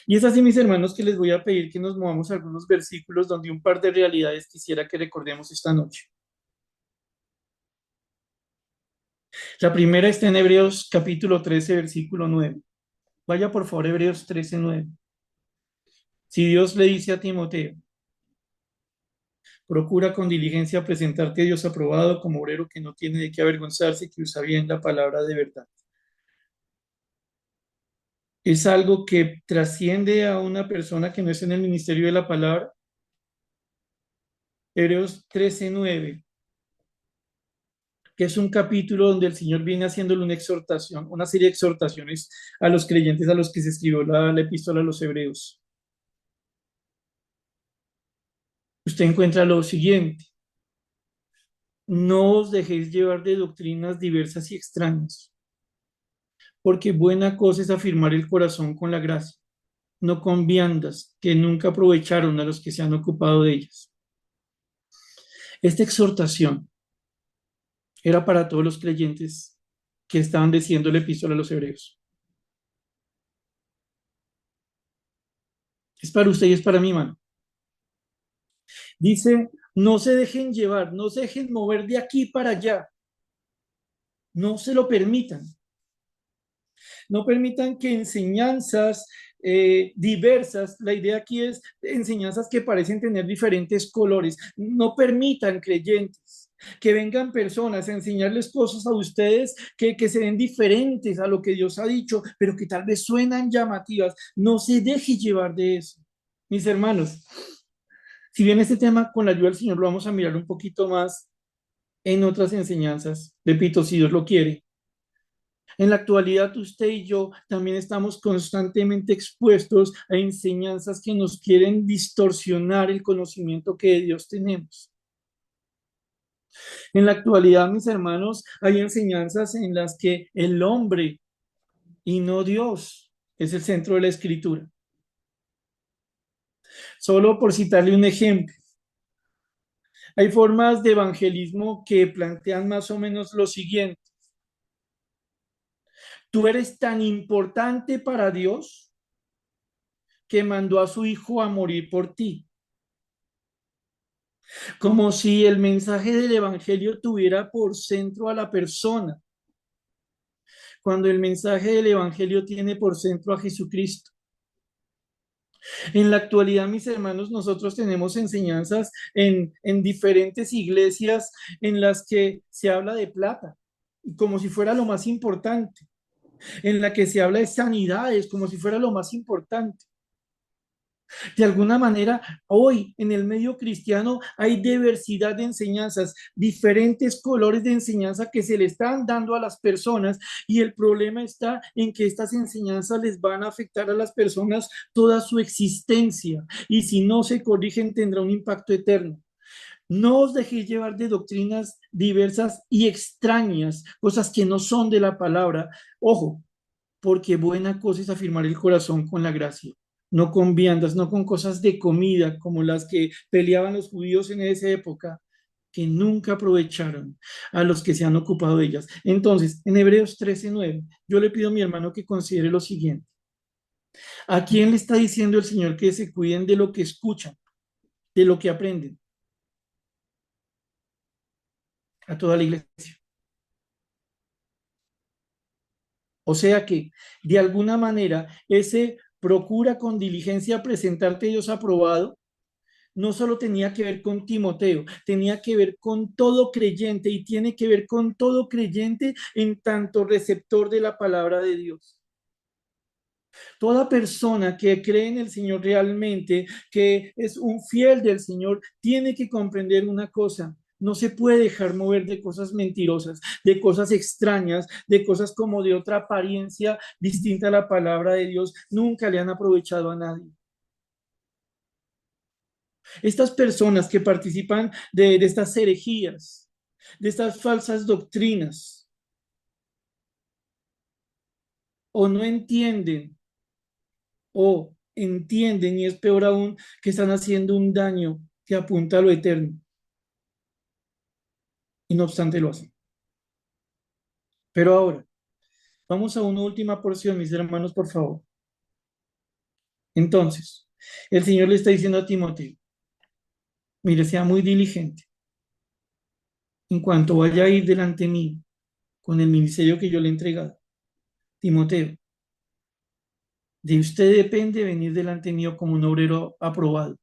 Y es así, mis hermanos, que les voy a pedir que nos movamos a algunos versículos donde un par de realidades quisiera que recordemos esta noche. La primera está en Hebreos capítulo 13, versículo 9. Vaya por favor, Hebreos 13, 9. Si Dios le dice a Timoteo, procura con diligencia presentarte a Dios aprobado como obrero que no tiene de qué avergonzarse, que usa bien la palabra de verdad. Es algo que trasciende a una persona que no es en el ministerio de la palabra. Hebreos 13, 9, que es un capítulo donde el Señor viene haciéndole una exhortación, una serie de exhortaciones a los creyentes a los que se escribió la epístola a los Hebreos. Usted encuentra lo siguiente: no os dejéis llevar de doctrinas diversas y extrañas, porque buena cosa es afirmar el corazón con la gracia, no con viandas que nunca aprovecharon a los que se han ocupado de ellas. Esta exhortación era para todos los creyentes que estaban diciendo la epístola a los hebreos. Es para usted y es para mi mano. Dice, no se dejen llevar, no se dejen mover de aquí para allá, no se lo permitan. No permitan que enseñanzas diversas, la idea aquí es enseñanzas que parecen tener diferentes colores, no permitan, creyentes, que vengan personas a enseñarles cosas a ustedes que se ven diferentes a lo que Dios ha dicho, pero que tal vez suenan llamativas. No se deje llevar de eso. Mis hermanos, si bien este tema con la ayuda del Señor lo vamos a mirar un poquito más en otras enseñanzas, repito, si Dios lo quiere, en la actualidad, usted y yo también estamos constantemente expuestos a enseñanzas que nos quieren distorsionar el conocimiento que de Dios tenemos. En la actualidad, mis hermanos, hay enseñanzas en las que el hombre y no Dios es el centro de la escritura. Solo por citarle un ejemplo, hay formas de evangelismo que plantean más o menos lo siguiente. Tú eres tan importante para Dios que mandó a su hijo a morir por ti. Como si el mensaje del evangelio tuviera por centro a la persona, cuando el mensaje del evangelio tiene por centro a Jesucristo. En la actualidad, mis hermanos, nosotros tenemos enseñanzas en diferentes iglesias en las que se habla de plata, como si fuera lo más importante, en la que se habla de sanidades, como si fuera lo más importante. De alguna manera, hoy en el medio cristiano hay diversidad de enseñanzas, diferentes colores de enseñanza que se le están dando a las personas y el problema está en que estas enseñanzas les van a afectar a las personas toda su existencia y si no se corrigen tendrá un impacto eterno. No os dejéis llevar de doctrinas diversas y extrañas, cosas que no son de la palabra. Ojo, porque buena cosa es afirmar el corazón con la gracia, no con viandas, no con cosas de comida como las que peleaban los judíos en esa época, que nunca aprovecharon a los que se han ocupado de ellas. Entonces, en Hebreos 13:9, yo le pido a mi hermano que considere lo siguiente. ¿A quién le está diciendo el Señor que se cuiden de lo que escuchan, de lo que aprenden? A toda la iglesia. O sea que, de alguna manera, ese procura con diligencia presentarte Dios aprobado no solo tenía que ver con Timoteo, tenía que ver con todo creyente y tiene que ver con todo creyente en tanto receptor de la palabra de Dios. Toda persona que cree en el Señor realmente, que es un fiel del Señor, tiene que comprender una cosa. No se puede dejar mover de cosas mentirosas, de cosas extrañas, de cosas como de otra apariencia distinta a la palabra de Dios. Nunca le han aprovechado a nadie. Estas personas que participan de estas herejías, de estas falsas doctrinas, o no entienden, o entienden, y es peor aún, que están haciendo un daño que apunta a lo eterno, y no obstante lo hacen. Pero ahora, vamos a una última porción, mis hermanos, por favor. Entonces, el Señor le está diciendo a Timoteo, mire, sea muy diligente en cuanto vaya a ir delante mío con el ministerio que yo le he entregado. Timoteo, de usted depende venir delante mío como un obrero aprobado.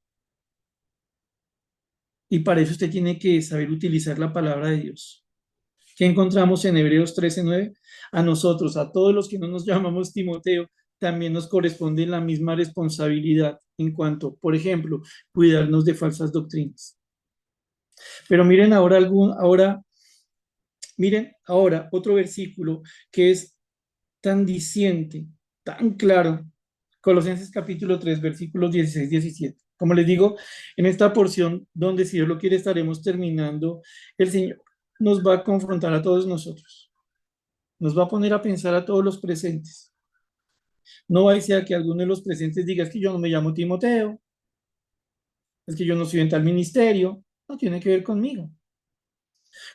Y para eso usted tiene que saber utilizar la palabra de Dios. ¿Qué encontramos en Hebreos 13:9? A nosotros, a todos los que no nos llamamos Timoteo, también nos corresponde la misma responsabilidad en cuanto, por ejemplo, cuidarnos de falsas doctrinas. Pero miren ahora otro versículo que es tan diciente, tan claro. Colosenses capítulo 3 versículos 16-17. Como les digo, en esta porción donde si Dios lo quiere estaremos terminando, el Señor nos va a confrontar a todos nosotros. Nos va a poner a pensar a todos los presentes. No va a ser que alguno de los presentes diga es que yo no me llamo Timoteo, es que yo no soy en tal ministerio, no tiene que ver conmigo.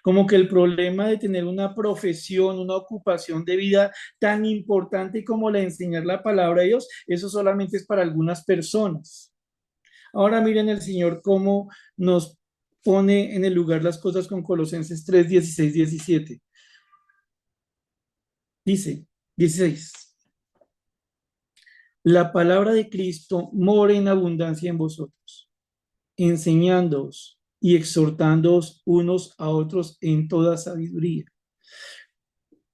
Como que el problema de tener una profesión, una ocupación de vida tan importante como la de enseñar la palabra de Dios, eso solamente es para algunas personas. Ahora miren el Señor cómo nos pone en el lugar las cosas con Colosenses 3, 16, 17. Dice, 16. La palabra de Cristo mora en abundancia en vosotros, enseñándoos y exhortándoos unos a otros en toda sabiduría,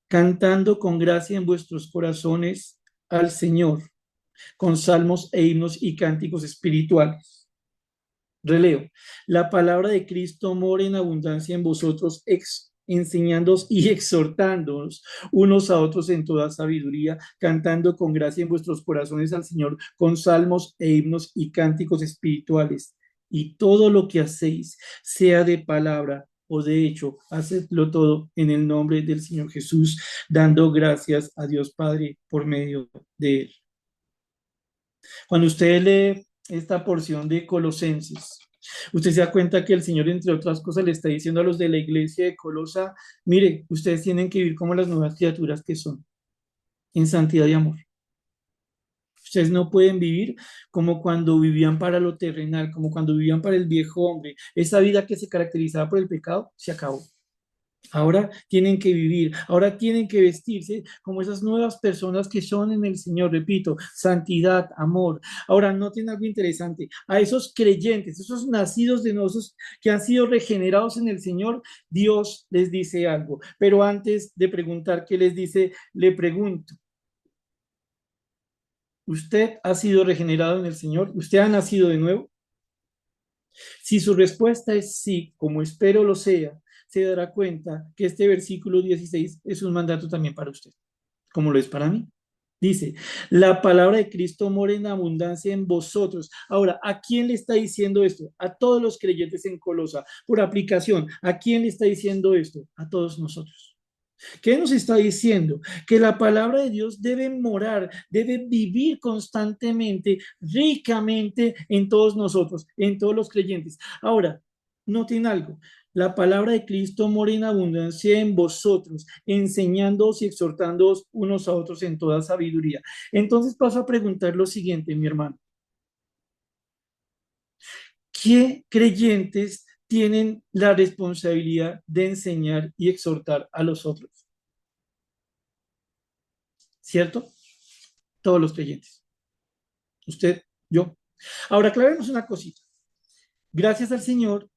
cantando con gracia en vuestros corazones al Señor, con salmos e himnos y cánticos espirituales. Releo. La palabra de Cristo mora en abundancia en vosotros, enseñándoos y exhortándoos unos a otros en toda sabiduría, cantando con gracia en vuestros corazones al Señor, con salmos e himnos y cánticos espirituales. Y todo lo que hacéis, sea de palabra o de hecho, hacedlo todo en el nombre del Señor Jesús, dando gracias a Dios Padre por medio de él. Cuando usted lee esta porción de Colosenses. Usted se da cuenta que el Señor, entre otras cosas, le está diciendo a los de la iglesia de Colosa, mire, ustedes tienen que vivir como las nuevas criaturas que son, en santidad y amor. Ustedes no pueden vivir como cuando vivían para lo terrenal, como cuando vivían para el viejo hombre. Esa vida que se caracterizaba por el pecado se acabó. Ahora tienen que vivir, ahora tienen que vestirse como esas nuevas personas que son en el Señor, repito, santidad, amor. Ahora, noten algo interesante, a esos creyentes, esos nacidos de nosotros que han sido regenerados en el Señor, Dios les dice algo. Pero antes de preguntar qué les dice, le pregunto, ¿usted ha sido regenerado en el Señor? ¿Usted ha nacido de nuevo? Si su respuesta es sí, como espero lo sea, se dará cuenta que este versículo 16 es un mandato también para usted, como lo es para mí. Dice, la palabra de Cristo mora en abundancia en vosotros. Ahora, ¿a quién le está diciendo esto? A todos los creyentes en Colosa. Por aplicación, ¿a quién le está diciendo esto? A todos nosotros. ¿Qué nos está diciendo? Que la palabra de Dios debe morar, debe vivir constantemente, ricamente en todos nosotros, en todos los creyentes. Ahora, noten algo. La palabra de Cristo mora en abundancia en vosotros, enseñándoos y exhortándoos unos a otros en toda sabiduría. Entonces paso a preguntar lo siguiente, mi hermano. ¿Qué creyentes tienen la responsabilidad de enseñar y exhortar a los otros? ¿Cierto? Todos los creyentes. Usted, yo. Ahora, aclaremos una cosita. Gracias al Señor,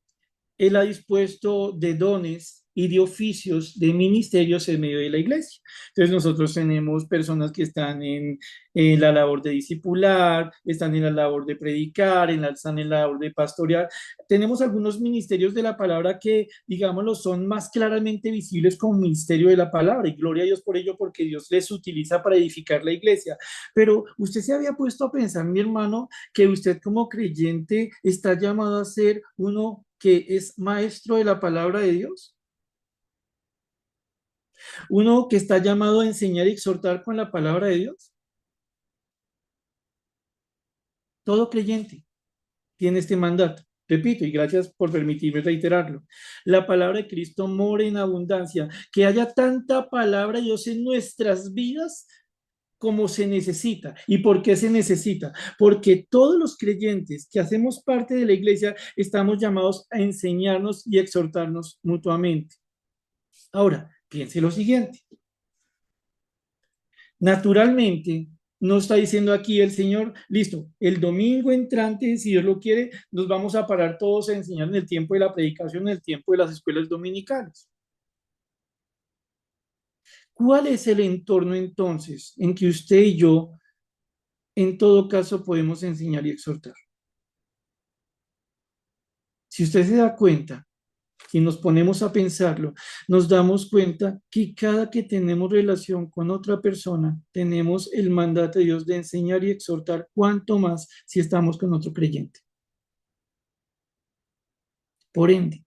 Él ha dispuesto de dones y de oficios de ministerios en medio de la iglesia. Entonces nosotros tenemos personas que están en la labor de discipular, están en la labor de predicar, están en la labor de pastorear. Tenemos algunos ministerios de la palabra que, digámoslo, son más claramente visibles como ministerio de la palabra y gloria a Dios por ello porque Dios les utiliza para edificar la iglesia. Pero usted se había puesto a pensar, mi hermano, que usted como creyente está llamado a ser uno que es maestro de la palabra de Dios, uno que está llamado a enseñar y exhortar con la palabra de Dios. Todo creyente tiene este mandato. Repito, y gracias por permitirme reiterarlo. La palabra de Cristo mora en abundancia, que haya tanta palabra de Dios en nuestras vidas como se necesita. ¿Y por qué se necesita? Porque todos los creyentes que hacemos parte de la iglesia estamos llamados a enseñarnos y exhortarnos mutuamente. Ahora, piense lo siguiente. Naturalmente, no está diciendo aquí el Señor, listo, el domingo entrante, si Dios lo quiere, nos vamos a parar todos a enseñar en el tiempo de la predicación, en el tiempo de las escuelas dominicales. ¿Cuál es el entorno entonces en que usted y yo, en todo caso, podemos enseñar y exhortar? Si usted se da cuenta, si nos ponemos a pensarlo, nos damos cuenta que cada que tenemos relación con otra persona, tenemos el mandato de Dios de enseñar y exhortar, cuanto más si estamos con otro creyente. Por ende,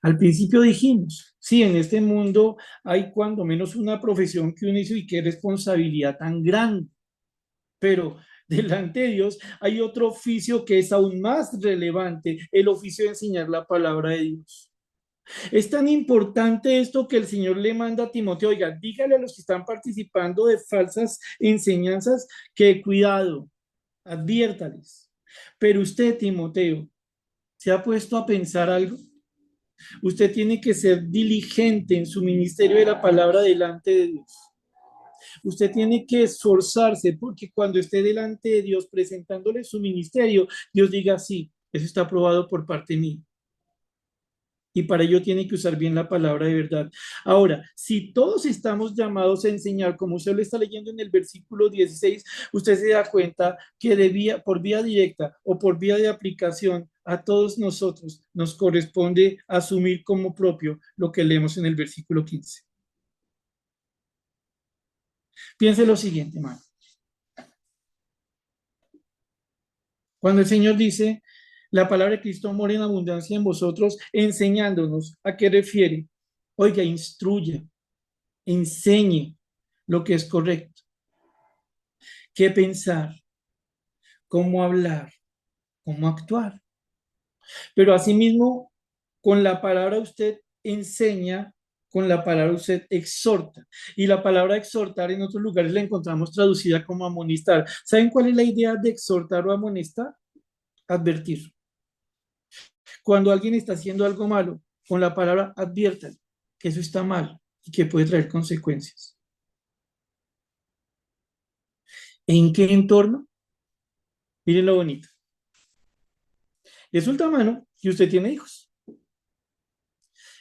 al principio dijimos, sí, en este mundo hay cuando menos una profesión que uno hizo y qué responsabilidad tan grande, pero delante de Dios hay otro oficio que es aún más relevante, el oficio de enseñar la palabra de Dios. Es tan importante esto que el Señor le manda a Timoteo, oiga, dígale a los que están participando de falsas enseñanzas que cuidado, adviértales. Pero usted, Timoteo, ¿se ha puesto a pensar algo? Usted tiene que ser diligente en su ministerio de la palabra delante de Dios. Usted tiene que esforzarse porque cuando esté delante de Dios presentándole su ministerio, Dios diga, sí, eso está aprobado por parte mía. Y para ello tiene que usar bien la palabra de verdad. Ahora, si todos estamos llamados a enseñar, como usted lo está leyendo en el versículo 16, usted se da cuenta que por vía directa o por vía de aplicación, a todos nosotros nos corresponde asumir como propio lo que leemos en el versículo 15. Piense lo siguiente, hermano. Cuando el Señor dice, la palabra de Cristo mora en abundancia en vosotros, enseñándonos, ¿a qué refiere? Oiga, instruya, enseñe lo que es correcto, qué pensar, cómo hablar, cómo actuar. Pero asimismo, con la palabra usted enseña, con la palabra usted exhorta. Y la palabra exhortar en otros lugares la encontramos traducida como amonestar. ¿Saben cuál es la idea de exhortar o amonestar? Advertir. Cuando alguien está haciendo algo malo, con la palabra adviértale que eso está mal y que puede traer consecuencias. ¿En qué entorno? Miren lo bonito. Resulta, mano, que usted tiene hijos.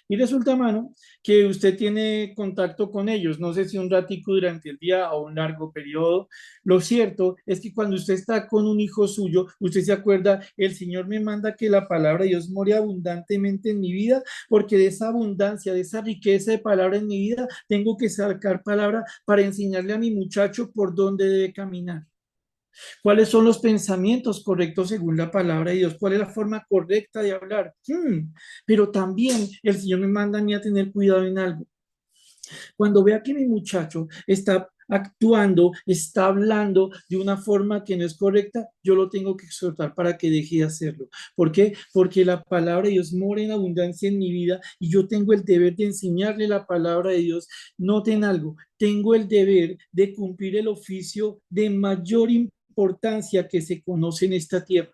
Y resulta, mano, que usted tiene contacto con ellos, no sé si un ratico durante el día o un largo periodo. Lo cierto es que cuando usted está con un hijo suyo, usted se acuerda, el Señor me manda que la palabra de Dios more abundantemente en mi vida, porque de esa abundancia, de esa riqueza de palabra en mi vida, tengo que sacar palabra para enseñarle a mi muchacho por dónde debe caminar. ¿Cuáles son los pensamientos correctos según la palabra de Dios? ¿Cuál es la forma correcta de hablar? Pero también el Señor me manda a mí a tener cuidado en algo. Cuando vea que mi muchacho está actuando, está hablando de una forma que no es correcta, yo lo tengo que exhortar para que deje de hacerlo. ¿Por qué? Porque la palabra de Dios mora en abundancia en mi vida y yo tengo el deber de enseñarle la palabra de Dios. Noten algo, tengo el deber de cumplir el oficio de mayor importancia que se conoce en esta tierra,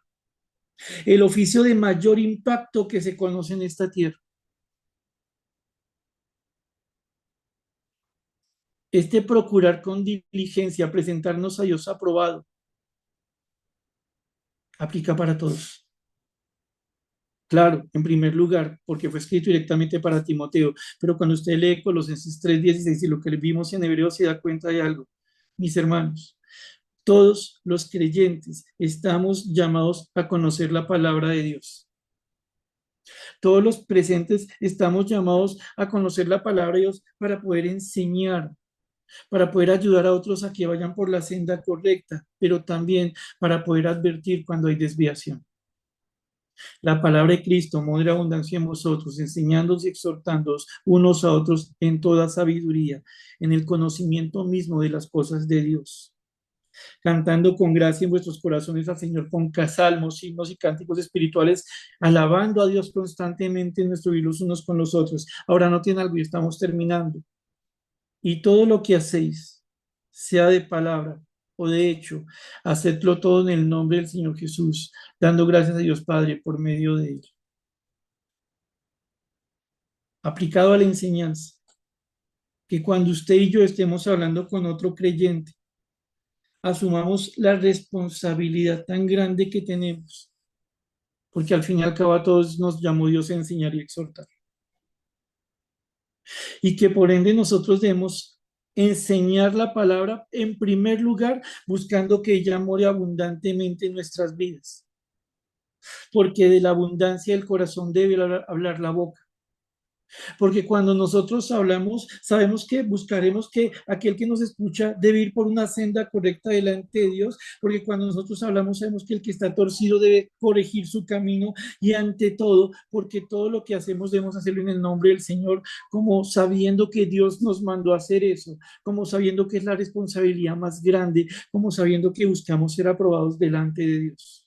el oficio de mayor impacto que se conoce en esta tierra. Este procurar con diligencia presentarnos a Dios aprobado aplica para todos. Claro, en primer lugar, porque fue escrito directamente para Timoteo, pero cuando usted lee Colosenses 3:16 y lo que vimos en Hebreo se da cuenta de algo. Mis hermanos, todos los creyentes estamos llamados a conocer la palabra de Dios. Todos los presentes estamos llamados a conocer la palabra de Dios para poder enseñar, para poder ayudar a otros a que vayan por la senda correcta, pero también para poder advertir cuando hay desviación. La palabra de Cristo, modera abundancia en vosotros, enseñándoos y exhortándoos unos a otros en toda sabiduría, en el conocimiento mismo de las cosas de Dios, cantando con gracia en vuestros corazones al Señor con salmos, himnos y cánticos espirituales, alabando a Dios constantemente en nuestro vivir los unos con los otros. Ahora no tiene algo y estamos terminando. Y todo lo que hacéis, sea de palabra o de hecho, hacedlo todo en el nombre del Señor Jesús, dando gracias a Dios Padre por medio de él. Aplicado a la enseñanza, que cuando usted y yo estemos hablando con otro creyente, asumamos la responsabilidad tan grande que tenemos, porque al fin y al cabo a todos nos llamó Dios a enseñar y exhortar, y que por ende nosotros debemos enseñar la palabra en primer lugar, buscando que ella more abundantemente en nuestras vidas, porque de la abundancia del corazón debe hablar la boca. Porque cuando nosotros hablamos, sabemos que buscaremos que aquel que nos escucha debe ir por una senda correcta delante de Dios, porque cuando nosotros hablamos, sabemos que el que está torcido debe corregir su camino y ante todo, porque todo lo que hacemos debemos hacerlo en el nombre del Señor, como sabiendo que Dios nos mandó a hacer eso, como sabiendo que es la responsabilidad más grande, como sabiendo que buscamos ser aprobados delante de Dios.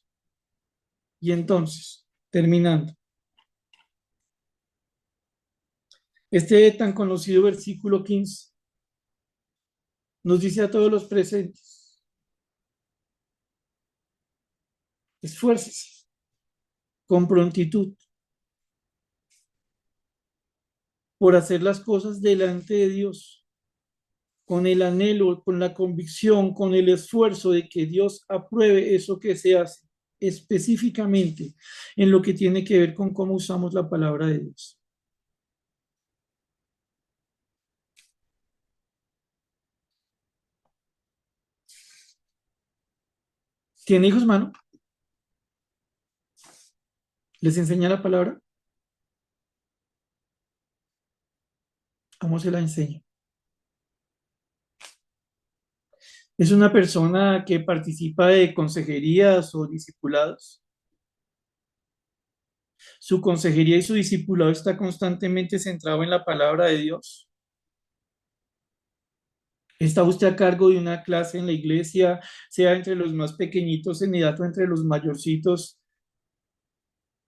Y entonces, terminando. Este tan conocido versículo 15 nos dice a todos los presentes, esfuércese con prontitud por hacer las cosas delante de Dios, con el anhelo, con la convicción, con el esfuerzo de que Dios apruebe eso que se hace, específicamente en lo que tiene que ver con cómo usamos la palabra de Dios. ¿Tiene hijos, mano? ¿Les enseña la palabra? ¿Cómo se la enseña? ¿Es una persona que participa de consejerías o discipulados? Su consejería y su discipulado está constantemente centrado en la palabra de Dios. ¿Está usted a cargo de una clase en la iglesia, sea entre los más pequeñitos en edad o entre los mayorcitos?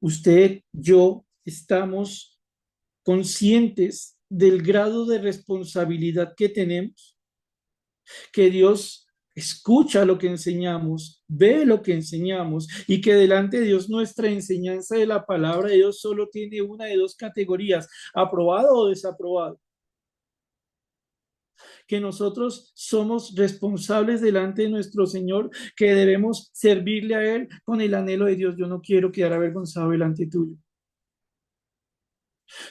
Usted, yo, estamos conscientes del grado de responsabilidad que tenemos, que Dios escucha lo que enseñamos, ve lo que enseñamos y que delante de Dios nuestra enseñanza de la palabra de Dios solo tiene una de dos categorías, aprobado o desaprobado, que nosotros somos responsables delante de nuestro Señor, que debemos servirle a Él con el anhelo de Dios. Yo no quiero quedar avergonzado delante tuyo.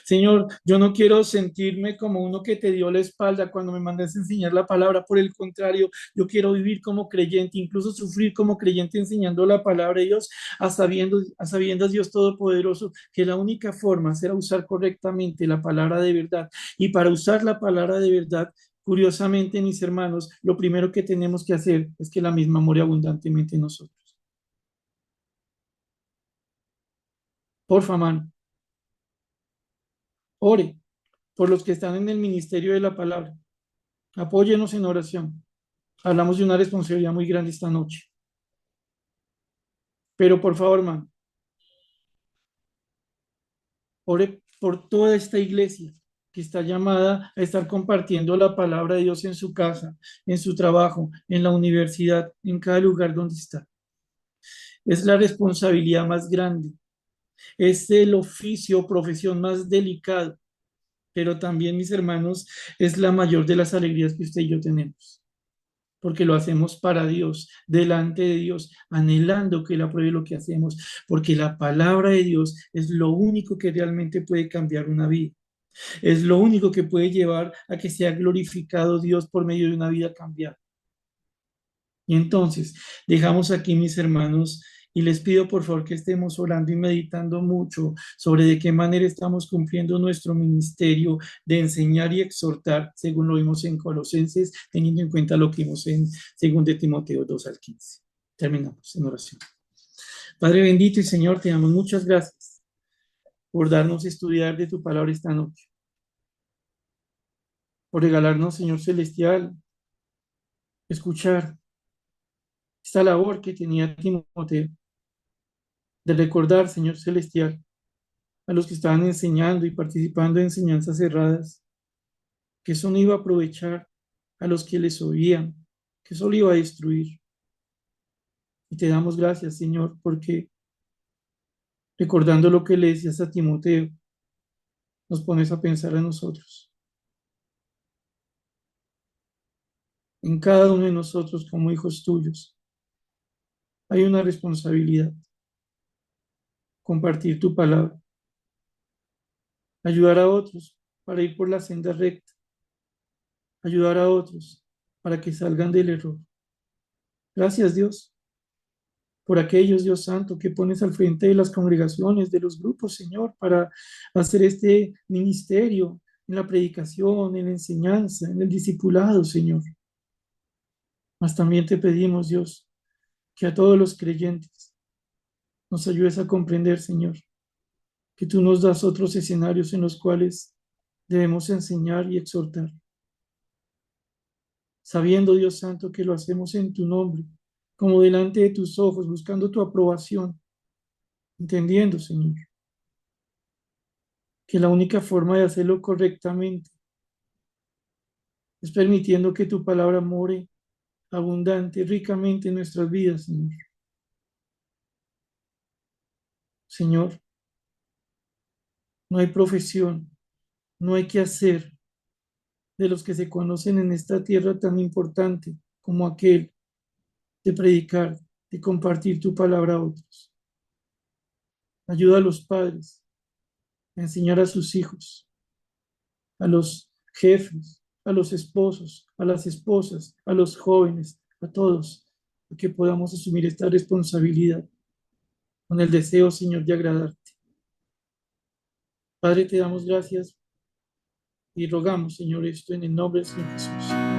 Señor, yo no quiero sentirme como uno que te dio la espalda cuando me mandas a enseñar la palabra. Por el contrario, yo quiero vivir como creyente, incluso sufrir como creyente enseñando la palabra de Dios, a sabiendas Dios Todopoderoso, que la única forma será usar correctamente la palabra de verdad. Y para usar la palabra de verdad, curiosamente, mis hermanos, lo primero que tenemos que hacer es que la misma more abundantemente en nosotros. Porfa, mano, ore por los que están en el ministerio de la palabra. Apóyenos en oración. Hablamos de una responsabilidad muy grande esta noche. Pero por favor, hermano, ore por toda esta iglesia que está llamada a estar compartiendo la palabra de Dios en su casa, en su trabajo, en la universidad, en cada lugar donde está. Es la responsabilidad más grande, es el oficio o profesión más delicado, pero también, mis hermanos, es la mayor de las alegrías que usted y yo tenemos, porque lo hacemos para Dios, delante de Dios, anhelando que Él apruebe lo que hacemos, porque la palabra de Dios es lo único que realmente puede cambiar una vida, es lo único que puede llevar a que sea glorificado Dios por medio de una vida cambiada. Y entonces, dejamos aquí, mis hermanos, y les pido por favor que estemos orando y meditando mucho sobre de qué manera estamos cumpliendo nuestro ministerio de enseñar y exhortar, según lo vimos en Colosenses, teniendo en cuenta lo que vimos en 2 de Timoteo 2 al 15. Terminamos en oración. Padre bendito y Señor, te damos muchas gracias por darnos a estudiar de tu palabra esta noche, por regalarnos, Señor celestial, escuchar esta labor que tenía Timoteo de recordar, Señor celestial, a los que estaban enseñando y participando en enseñanzas cerradas, que eso no iba a aprovechar a los que les oían, que eso lo iba a destruir. Y te damos gracias, Señor, porque recordando lo que le decías a Timoteo, nos pones a pensar a nosotros, en cada uno de nosotros como hijos tuyos. Hay una responsabilidad, compartir tu palabra, ayudar a otros para ir por la senda recta, ayudar a otros para que salgan del error. Gracias, Dios, por aquellos, Dios Santo, que pones al frente de las congregaciones, de los grupos, Señor, para hacer este ministerio en la predicación, en la enseñanza, en el discipulado, Señor. Mas también te pedimos, Dios, que a todos los creyentes nos ayudes a comprender, Señor, que tú nos das otros escenarios en los cuales debemos enseñar y exhortar, sabiendo, Dios Santo, que lo hacemos en tu nombre, como delante de tus ojos, buscando tu aprobación, entendiendo, Señor, que la única forma de hacerlo correctamente es permitiendo que tu palabra more abundante, ricamente en nuestras vidas, Señor. Señor, no hay profesión, no hay que hacer de los que se conocen en esta tierra tan importante como aquel de predicar, de compartir tu palabra a otros. Ayuda a los padres a enseñar a sus hijos, a los jefes, a los esposos, a las esposas, a los jóvenes, a todos, a que podamos asumir esta responsabilidad con el deseo, Señor, de agradarte. Padre, te damos gracias y rogamos, Señor, esto en el nombre del Señor Jesús.